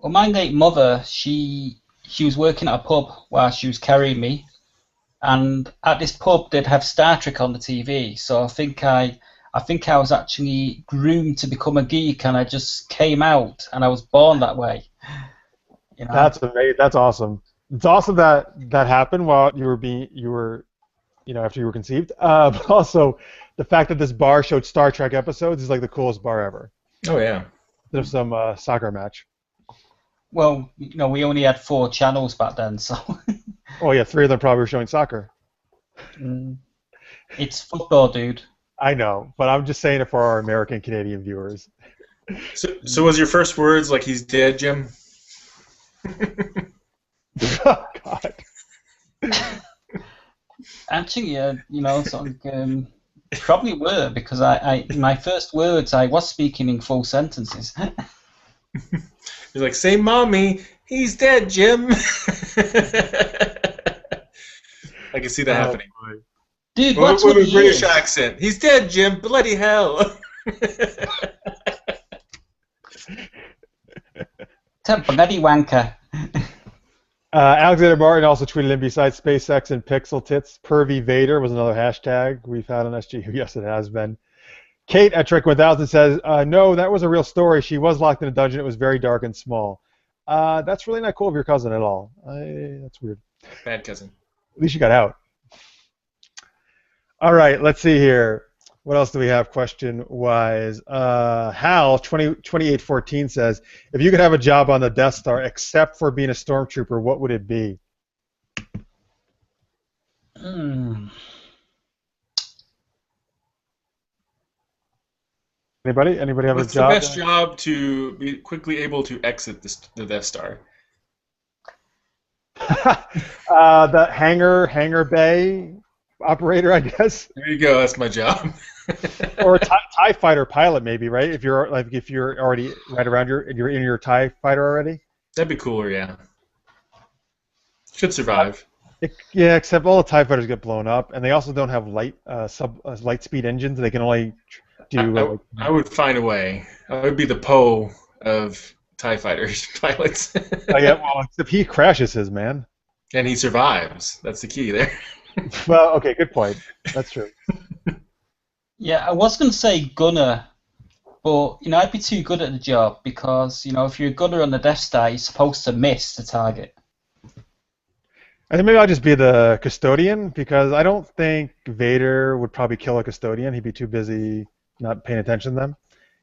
Well, my late mother, she was working at a pub while she was carrying me, and at this pub they'd have Star Trek on the TV. So I think I was actually groomed to become a geek, and I just came out, and I was born that way. That's amazing. That's awesome. It's awesome that happened while you were after you were conceived. But also the fact that this bar showed Star Trek episodes is like the coolest bar ever. Oh yeah. There's some soccer match. Well, we only had 4 channels back then, so. Oh yeah, 3 of them probably were showing soccer. It's football, dude. I know, but I'm just saying it for our American Canadian viewers. So was your first words like he's dead, Jim? Oh God. Actually, sort of, probably were, because my first words, I was speaking in full sentences. He's like, say mommy, he's dead, Jim. I can see that happening. Boy. Dude, What what a he British is? accent. He's dead, Jim. Bloody hell. It's a bloody wanker. Alexander Martin also tweeted in besides SpaceX and Pixel Tits, Pervy Vader was another hashtag we've had on SGU. Yes, it has been. Kate at Trick1000 says, no, that was a real story. She was locked in a dungeon. It was very dark and small. That's really not cool of your cousin at all. That's weird. Bad cousin. At least you got out. All right, let's see here. What else do we have question-wise? Hal, 2814 says, if you could have a job on the Death Star except for being a stormtrooper, what would it be? Anybody have What's a job? What's the best job to be quickly able to exit the Death Star? The hangar bay operator, I guess. There you go. That's my job. Or a TIE fighter pilot, maybe, right? If you're already right around you're in your TIE fighter already. That'd be cooler, yeah. Should survive. Yeah, except all the TIE fighters get blown up, and they also don't have light speed engines. They can only do. I would find a way. I would be the Poe of TIE fighters pilots. Oh, yeah, well, except he crashes his, man. And he survives. That's the key there. Well, okay, good point. That's true. Yeah, I was going to say gunner, but I'd be too good at the job because if you're a gunner on the Death Star, you're supposed to miss the target. I think maybe I'll just be the custodian because I don't think Vader would probably kill a custodian. He'd be too busy not paying attention to them.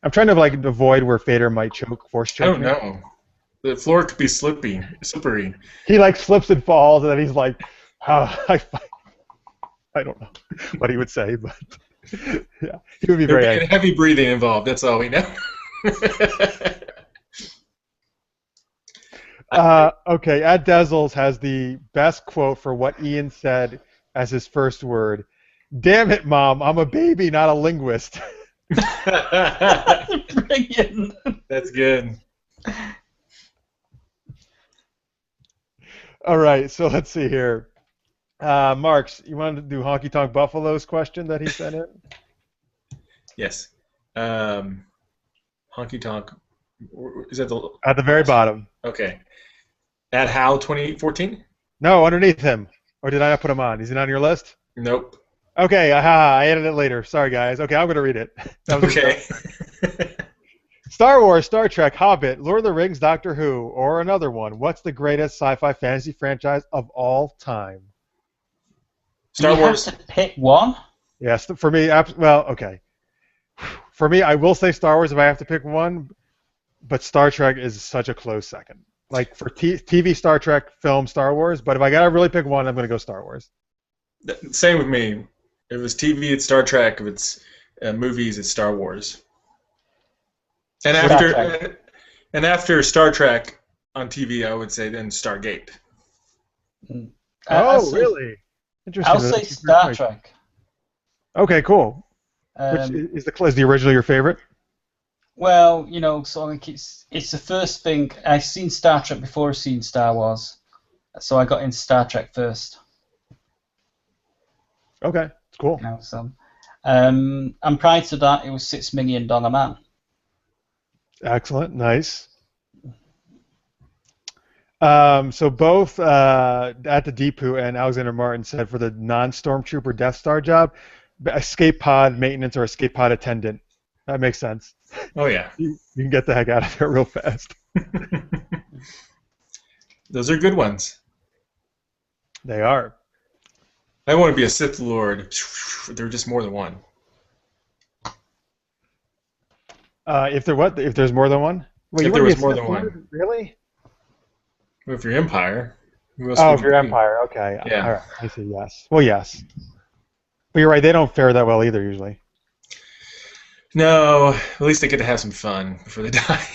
I'm trying to avoid where Vader might force choke. I don't know. The floor could be slippery. He slips and falls, and then he's like, I don't know what he would say, but yeah, he would be very angry. Heavy breathing involved. That's all we know. Okay, Ed Dezzles has the best quote for what Ian said as his first word. Damn it, Mom, I'm a baby, not a linguist. Brilliant. That's good. All right, so let's see here. Marx, you wanted to do Honky Tonk Buffalo's question that he sent in? Yes. Honky Tonk. Is that at the very bottom? Okay. At Hal 2014? No, underneath him. Or did I not put him on? Is he on your list? Nope. Okay, I added it later. Sorry, guys. Okay, I'm going to read it. Okay. Star Wars, Star Trek, Hobbit, Lord of the Rings, Doctor Who, or another one. What's the greatest sci-fi fantasy franchise of all time? Star Wars. You have to pick one? Yes, for me, well, okay. For me, I will say Star Wars if I have to pick one, but Star Trek is such a close second. Like for TV, Star Trek, film, Star Wars, but if I gotta really pick one, I'm gonna go Star Wars. Same with me. If it's TV, it's Star Trek. If it's movies, it's Star Wars. And after Star Trek on TV, I would say then Stargate. Really? Interesting. I'll say Star Trek. Okay, cool. Which is the original your favorite? Well, so like it's the first thing I've seen Star Trek before I've seen Star Wars, so I got into Star Trek first. Okay, it's cool. And prior to that, it was $6 Million Man. Excellent, nice. So both at the Deepu and Alexander Martin said for the non-stormtrooper Death Star job, escape pod maintenance or escape pod attendant. That makes sense. Oh yeah. You can get the heck out of there real fast. Those are good ones. They are. I want to be a Sith Lord. They're just more than one. If there's more than one? Wait, if there was more than one. Really? Well, if you're Empire. If you're Empire, okay. Yeah. All right. I say yes. Well, yes. But you're right. They don't fare that well either usually. No, at least they get to have some fun before they die.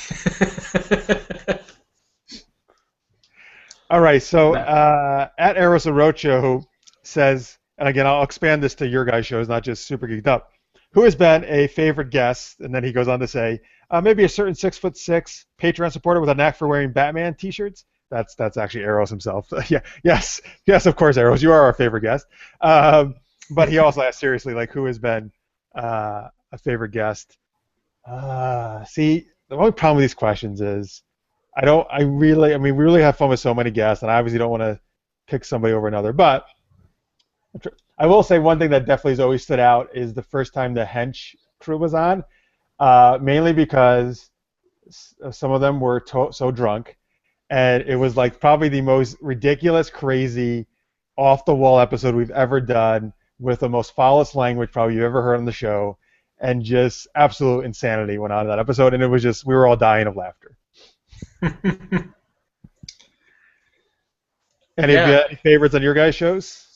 All right, so No. at Eros Orocho says, and again, I'll expand this to your guys' shows, not just Super Geeked Up. Who has been a favorite guest? And then he goes on to say, maybe a certain 6'6" Patreon supporter with a knack for wearing Batman T-shirts. That's actually Eros himself. Yeah, yes, of course, Eros, you are our favorite guest. But he also asked seriously, like, who has been a favorite guest? See, the only problem with these questions is we really have fun with so many guests, and I obviously don't want to pick somebody over another. But I will say one thing that definitely has always stood out is the first time the Hench crew was on, mainly because some of them were so drunk, and it was like probably the most ridiculous, crazy, off-the-wall episode we've ever done with the most foulest language probably you've ever heard on the show, and just absolute insanity went on in that episode, and it was just, we were all dying of laughter. Any favorites on your guys' shows?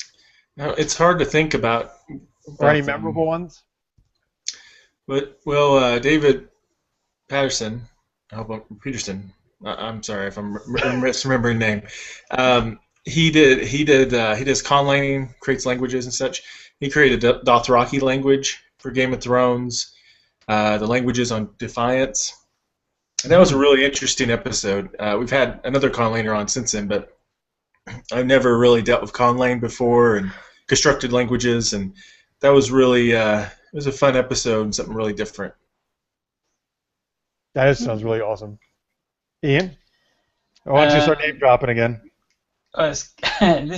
No, it's hard to think about. Or any memorable ones? But well, David Patterson, Peterson. I'm sorry if I'm misremembering the name. He does conlaning, creates languages and such. He created a Dothraki language for Game of Thrones, the languages on Defiance. And that was a really interesting episode. We've had another conlaner on since then, but I've never really dealt with conlane before and constructed languages, and that was really it was a fun episode and something really different. Sounds really awesome. Ian, why don't you start name dropping again? This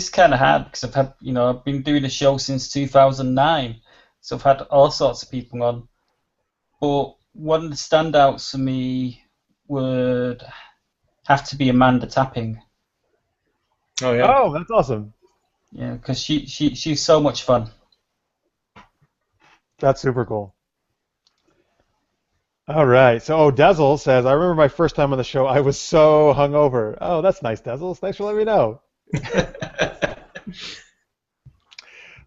kind of hard because I've been doing the show since 2009, so I've had all sorts of people on. But one of the standouts for me would have to be Amanda Tapping. Oh yeah. Oh, that's awesome. Yeah, because she's so much fun. That's super cool. All right. So, Dezel says, I remember my first time on the show, I was so hungover. Oh, that's nice, Dezel. Thanks for letting me know.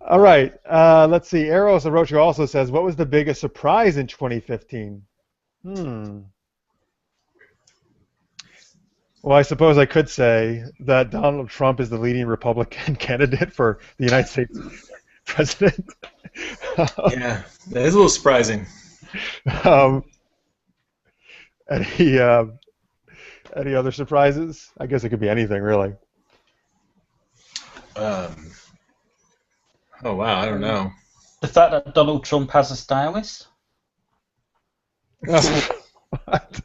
All right. Let's see. Eros Orocho also says, what was the biggest surprise in 2015? Well, I suppose I could say that Donald Trump is the leading Republican candidate for the United States president. Yeah, that is a little surprising. Any other surprises? I guess it could be anything, really. Oh wow, I don't know. The fact that Donald Trump has a stylist. What?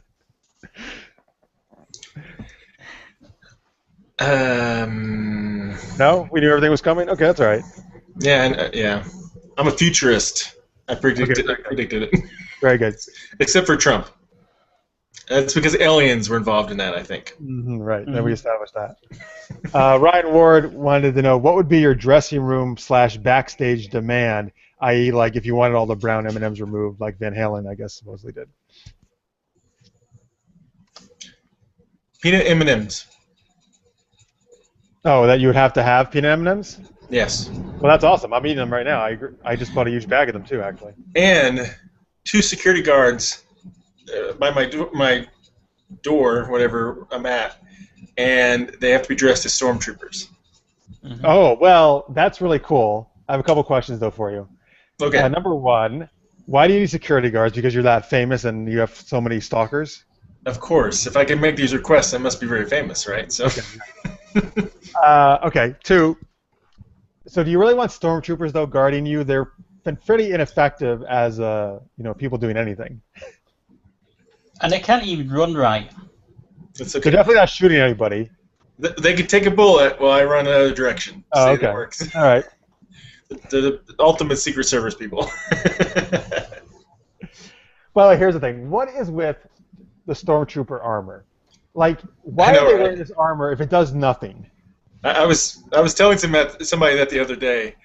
No, we knew everything was coming. Okay, that's all right. Yeah, yeah. I'm a futurist. I predicted it. Very good. Except for Trump. That's because aliens were involved in that, I think. Right. Then we established that. Ryan Ward wanted to know what would be your dressing room / backstage demand, i.e., like if you wanted all the brown M&Ms removed, like Van Halen, I guess, supposedly did. Peanut M&Ms. Oh, that you would have to have peanut M&Ms? Yes. Well, that's awesome. I'm eating them right now. I just bought a huge bag of them too, actually. And 2 security guards by my door, whatever I'm at, and they have to be dressed as stormtroopers. Mm-hmm. Oh, well, that's really cool. I have a couple questions though for you. Okay. Number one, why do you need security guards? Because you're that famous and you have so many stalkers? Of course. If I can make these requests, I must be very famous, right? So. Okay. Okay. 2. So do you really want stormtroopers though guarding you? They're been pretty ineffective as people doing anything. And they can't even run right. It's okay. They're definitely not shooting anybody. They could take a bullet while I run another direction. Oh, okay. That works. All right. The ultimate Secret Service people. Well, here's the thing. What is with the stormtrooper armor? Like, why are they wearing this armor if it does nothing? I was telling somebody that the other day.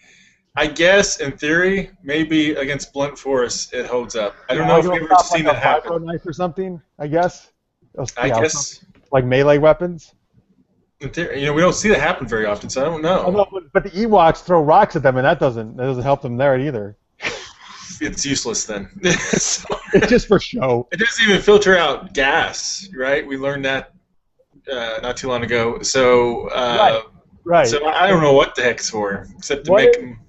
I guess, in theory, maybe against blunt force it holds up. I don't know if you've ever seen that happen. Like a knife or something, I guess? I guess. Like melee weapons? In theory, we don't see that happen very often, so I don't know. Oh, no, but the Ewoks throw rocks at them, and that doesn't help them there either. it's useless then. So, It's just for show. it doesn't even filter out gas, right? We learned that not too long ago. So, Right. so I don't know what the heck it's for, except to make them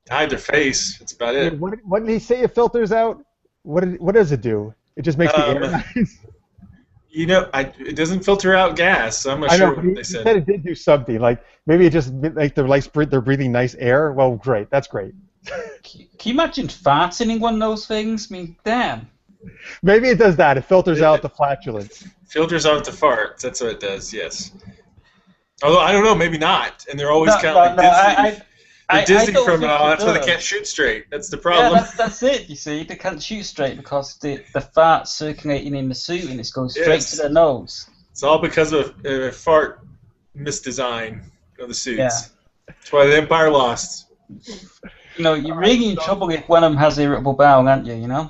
hide their face. That's about it. What did he say it filters out? What does it do? It just makes the air nice? You know, it doesn't filter out gas, so I'm not sure what they He said it did do something. Like, maybe it just, like, they're breathing nice air. Well, great. That's great. Can you imagine farting in one of those things? I mean, damn. Maybe it does that. It filters out the flatulence. Filters out the farts. That's what it does, yes. Although, I don't know, maybe not. And they're always kind of like Disney from it all. That's why they can't shoot straight. That's the problem. Yeah, that's it, you see. They can't shoot straight because the fart's circulating in the suit and it's going straight to their nose. It's all because of a fart misdesign of the suits. Yeah. That's why the Empire lost. You know, you're really in trouble if one of them has irritable bowel, aren't you, you know?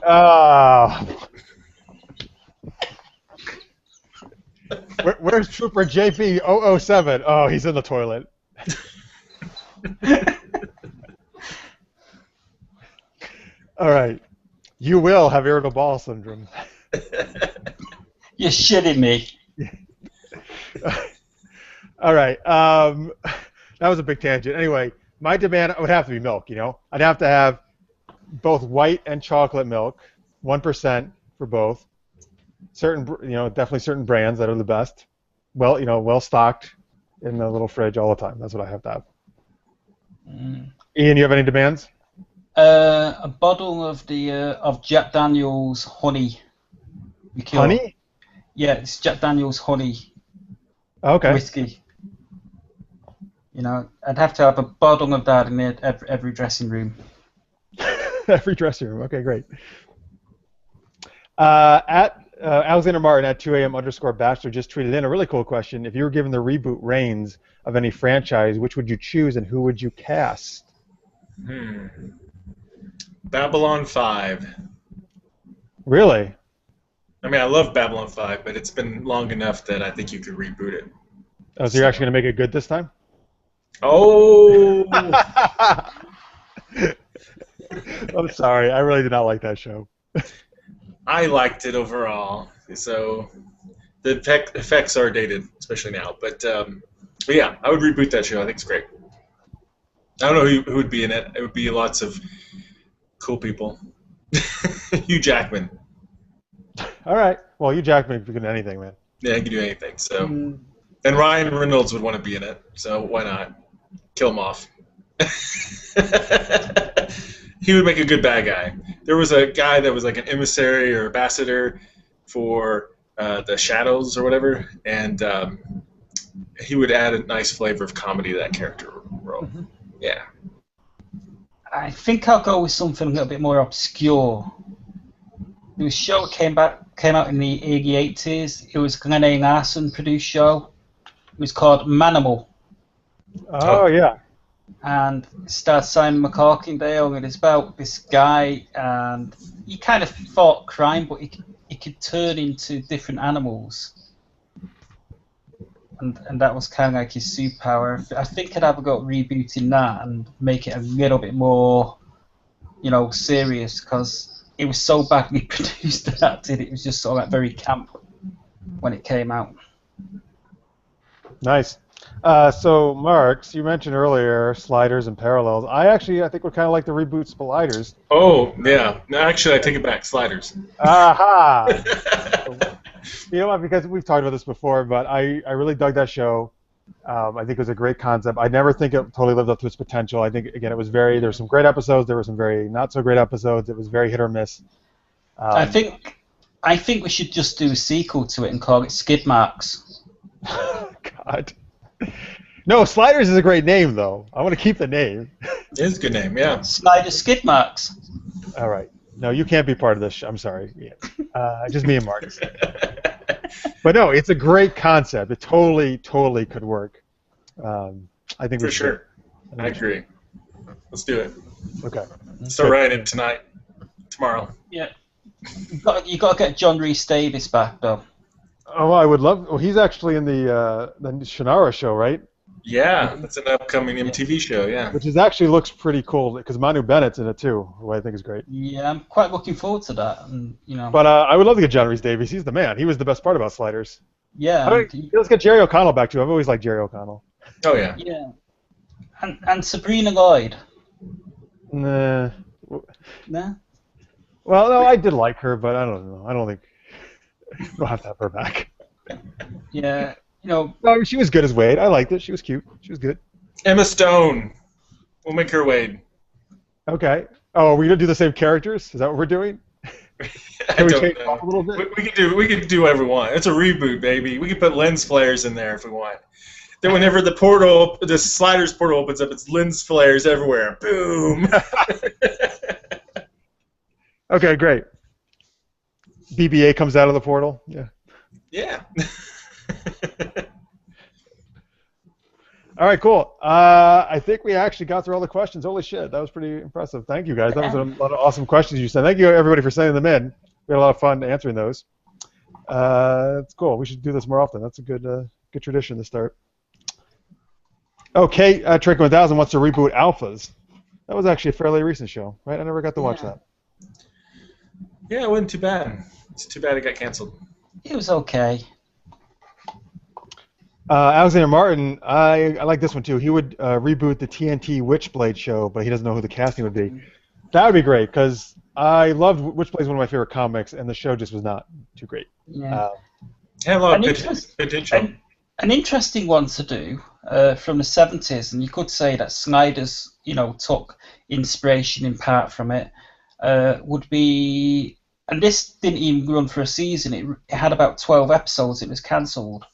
Where's Trooper JP-007? Oh, he's in the toilet. All right. You will have irritable bowel syndrome. You're shitting me. All right. That was a big tangent. Anyway, my demand would have to be milk, you know? I'd have to have both white and chocolate milk, 1% for both. Definitely certain brands that are the best. Well, well stocked in the little fridge all the time. That's what I have to have. Ian, you have any demands? A bottle of Jack Daniel's honey. Honey? Yeah, it's Jack Daniel's honey. Okay. Whiskey. You know, I'd have to have a bottle of that in every dressing room. Every dressing room. Okay, great. At Alexander Martin at 2am_bachelor just tweeted in a really cool question. If you were given the reboot reins of any franchise, which would you choose and who would you cast? Babylon 5. Really? I mean, I love Babylon 5, but it's been long enough that I think you could reboot it. Oh, so you're actually going to make it good this time? Oh! I'm sorry. I really did not like that show. I liked it overall. So the effects are dated, especially now. But yeah, I would reboot that show. I think it's great. I don't know who would be in it. It would be lots of cool people. Hugh Jackman. All right. Well, Hugh Jackman can do anything, man. Yeah, he can do anything. So, and Ryan Reynolds would want to be in it. So why not? Kill him off. He would make a good bad guy. There was a guy that was like an emissary or ambassador for the Shadows or whatever, and he would add a nice flavor of comedy to that character role. Yeah. I think I'll go with something a little bit more obscure. There was a show that came out in the early 80s. It was a Glenn A. Larson produced show. It was called Manimal. Oh, yeah. And it stars Simon McCorkindale, and it's about this guy, and he kind of fought crime, but he could turn into different animals. And that was kind of like his superpower. I think I'd have a go at rebooting that and make it a little bit more, serious, because it was so badly produced and acted. It was just sort of like very camp when it came out. Nice. So, Marx, you mentioned earlier Sliders and Parallels. I think would kind of like to reboot Sliders. Oh, yeah. No, actually, I take it back. Sliders. Aha! You know what? Because we've talked about this before, but I really dug that show. I think it was a great concept. I never think it totally lived up to its potential. I think, again, there were some great episodes. There were some very not so great episodes. It was very hit or miss. I think we should just do a sequel to it and call it Skid Marks. God. No, Sliders is a great name, though. I want to keep the name. It is a good name, yeah. Snyder Skid Marks. All right. No, you can't be part of this. I'm sorry. Yeah. Just me and Marcus. But no, it's a great concept. It totally could work. I think for sure. I agree. Let's do it. Okay. Start writing it tonight, tomorrow. Yeah. You got to get John Rhys Davies back, though. Oh, I would love. Well, he's actually in the Shannara show, right? Yeah, that's an upcoming MTV show. Yeah. Which is actually looks pretty cool because Manu Bennett's in it too, who I think is great. Yeah, I'm quite looking forward to that. And But I would love to get John Rhys Davies. He's the man. He was the best part about Sliders. yeah, Let's get Jerry O'Connell back too. I've always liked Jerry O'Connell. Oh yeah. yeah, and Sabrina Lloyd. Nah. Nah. Well, no, I did like her, but I don't know. I don't think we'll have to have her back. Yeah, No, she was good as Wade. I liked it. She was cute. She was good. Emma Stone. We'll make her Wade. Okay. Oh, are we gonna do the same characters? Is that what we're doing? I we don't change know. up a little bit? We can do whatever we want. It's a reboot, baby. We can put lens flares in there if we want. Then whenever the Sliders portal opens up, it's lens flares everywhere. Boom. Okay, great. BB-8 comes out of the portal. Yeah. Yeah. All right, cool. I think we actually got through all the questions. Holy shit, that was pretty impressive. Thank you, guys. That was a lot of awesome questions you sent. Thank you, everybody, for sending them in. We had a lot of fun answering those. It's cool. We should do this more often. That's a good tradition to start. Okay, Trick 1000 wants to reboot Alphas. That was actually a fairly recent show, right? I never got to watch that. Yeah, it wasn't too bad. It's too bad it got canceled. It was okay. Alexander Martin, I like this one too. He would reboot the TNT Witchblade show, but he doesn't know who the casting would be. That would be great because I loved Witchblade's one of my favorite comics, and the show just was not too great. Yeah. Had a lot of potential. An interesting one to do from the 70s, and you could say that Snyder's, took inspiration in part from it, would be, and this didn't even run for a season. It had about 12 episodes. It was cancelled.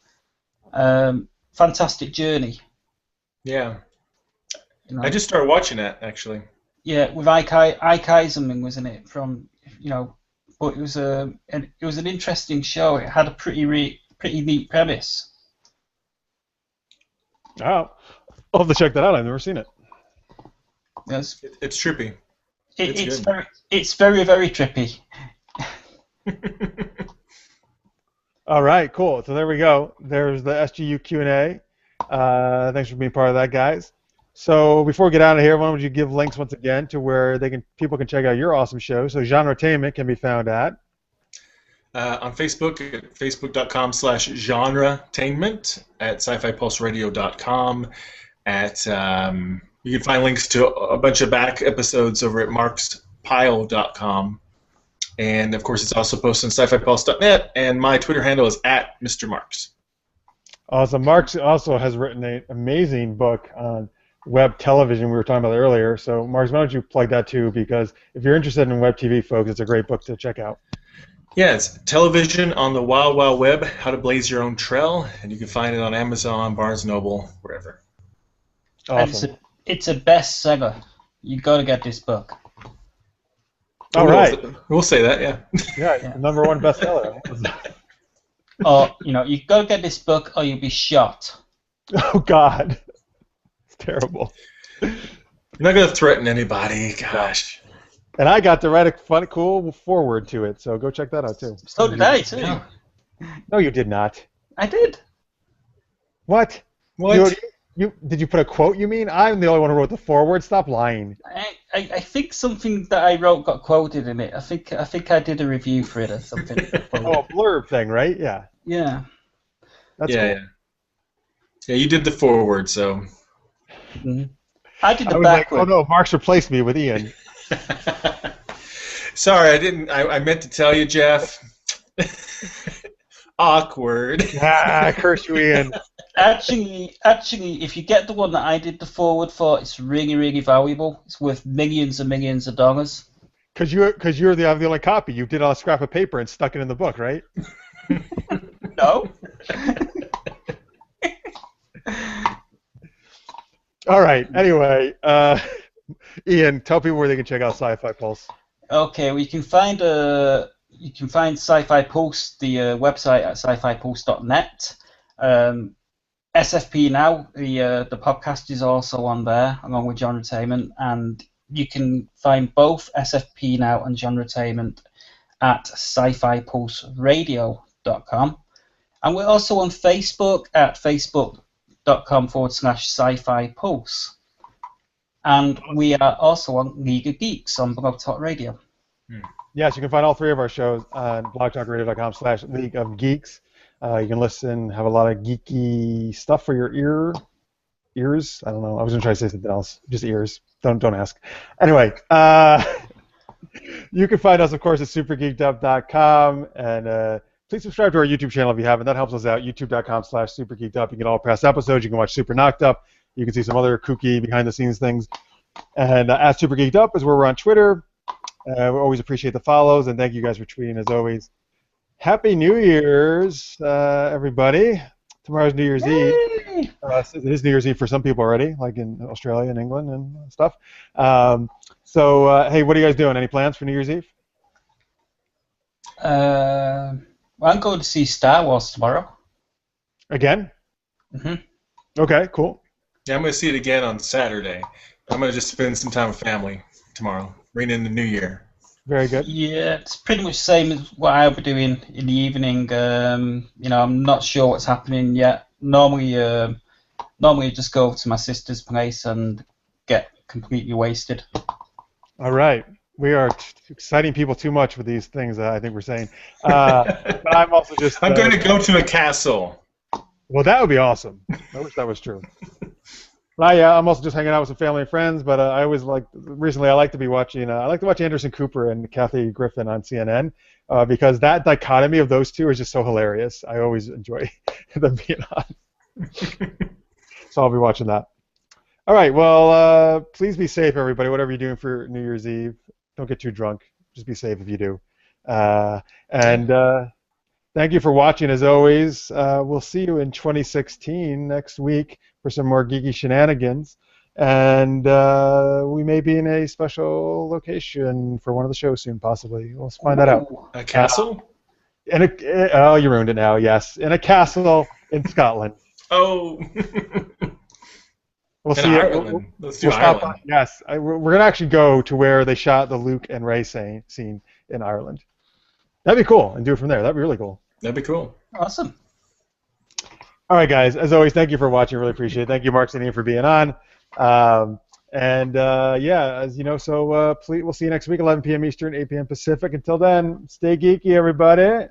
Fantastic Journey. Yeah. I just started watching that actually. Yeah, with Ike Eisenman was in it from, but it was an interesting show. It had a pretty neat premise. Oh, I'll have to check that out. I've never seen it. Yes. It's trippy. It's very, very trippy. All right, cool. So there we go. There's the SGU Q&A. Thanks for being part of that, guys. So before we get out of here, why don't you give links once again to where people can check out your awesome show. So GenreTainment can be found at on Facebook at facebook.com/GenreTainment, at sci-fi-pulseradio.com, at you can find links to a bunch of back episodes over at marxpyle.com. And, of course, it's also posted on sci-fi-pulse.net, and my Twitter handle is @MrMarx. Awesome. Marx also has written an amazing book on web television we were talking about earlier. So, Marx, why don't you plug that too? Because if you're interested in web TV, folks, it's a great book to check out. Yeah, it's Television on the Wild Wild Web, How to Blaze Your Own Trail, and you can find it on Amazon, Barnes & Noble, wherever. Awesome. It's a bestseller. You got to get this book. All right. We'll say that, yeah. Yeah, number one bestseller. Or, you got to get this book or you'll be shot. Oh, God. It's terrible. You're not going to threaten anybody, gosh. And I got to write a fun, cool forward to it, so go check that out, too. So did I, too. Yeah. No, you did not. I did. What? What? Did you put a quote, you mean? I'm the only one who wrote the forward. Stop lying. I think something that I wrote got quoted in it. I think I did a review for it or something. Oh, a blurb thing, right? Yeah. Yeah. That's yeah, cool. Yeah, you did the forward, so. Mm-hmm. I did the was backward. like, oh no, Marx replaced me with Ian. Sorry, I didn't. I meant to tell you, Jeff. Awkward. I curse you, Ian. Actually, if you get the one that I did the forward for, it's really, really valuable. It's worth millions and millions of dollars. Because you're the only copy. You did on a scrap of paper and stuck it in the book, right? No. All right. Anyway, Ian, tell people where they can check out Sci-Fi Pulse. Okay, well, you can find Sci-Fi Pulse, the website at sci-fi-pulse.net. SFP-NOW, the podcast is also on there, along with GenreTainment, and you can find both SFP-NOW and GenreTainment at sci-fi-pulseradio.com. And we're also on Facebook at Facebook facebook.com/sci-fi pulse. And we are also on League of Geeks on Blog Talk Radio. Yes, you can find all three of our shows on blogtalkradio.com/League of Geeks. You can listen, have a lot of geeky stuff for your ears. I don't know. I was going to try to say something else. Just ears. Don't ask. Anyway, you can find us, of course, at supergeekedup.com. And please subscribe to our YouTube channel if you haven't. That helps us out. youtube.com/supergeekedup. You can all past episodes. You can watch Super Knocked Up. You can see some other kooky behind-the-scenes things. And at Super Geeked Up is where we're on Twitter. We always appreciate the follows, and thank you guys for tweeting as always. Happy New Year's, everybody. Tomorrow's New Year's Eve. It is New Year's Eve for some people already, like in Australia and England and stuff. Hey, what are you guys doing? Any plans for New Year's Eve? Well, I'm going to see Star Wars tomorrow. Again? Mm-hmm. Okay, cool. Yeah, I'm going to see it again on Saturday. I'm going to just spend some time with family tomorrow, bring in the new year. Very good. Yeah, it's pretty much the same as what I'll be doing in the evening. I'm not sure what's happening yet. Normally just go to my sister's place and get completely wasted. All right. We are exciting people too much with these things, I think we're saying. But I'm also just... I'm going to go to a castle. Well, that would be awesome. I wish that was true. Yeah, I'm also just hanging out with some family and friends, but I always recently I like to watch Anderson Cooper and Kathy Griffin on CNN because that dichotomy of those two is just so hilarious. I always enjoy them being on. So I'll be watching that. All right, well, please be safe, everybody, whatever you're doing for New Year's Eve. Don't get too drunk. Just be safe if you do. Thank you for watching, as always. We'll see you in 2016 next week for some more geeky shenanigans. And we may be in a special location for one of the shows soon, possibly. We'll find that out. A castle? Oh, you ruined it now, yes. In a castle in Scotland. Oh. We'll in see Ireland. Let's do Ireland. Yes. We're going to actually go to where they shot the Luke and Ray scene in Ireland. That'd be cool, and do it from there. That'd be really cool. That'd be cool. Awesome. All right, guys. As always, thank you for watching. Really appreciate it. Thank you, Marx and Ian, for being on. As you know, we'll see you next week, 11 p.m. Eastern, 8 p.m. Pacific. Until then, stay geeky, everybody.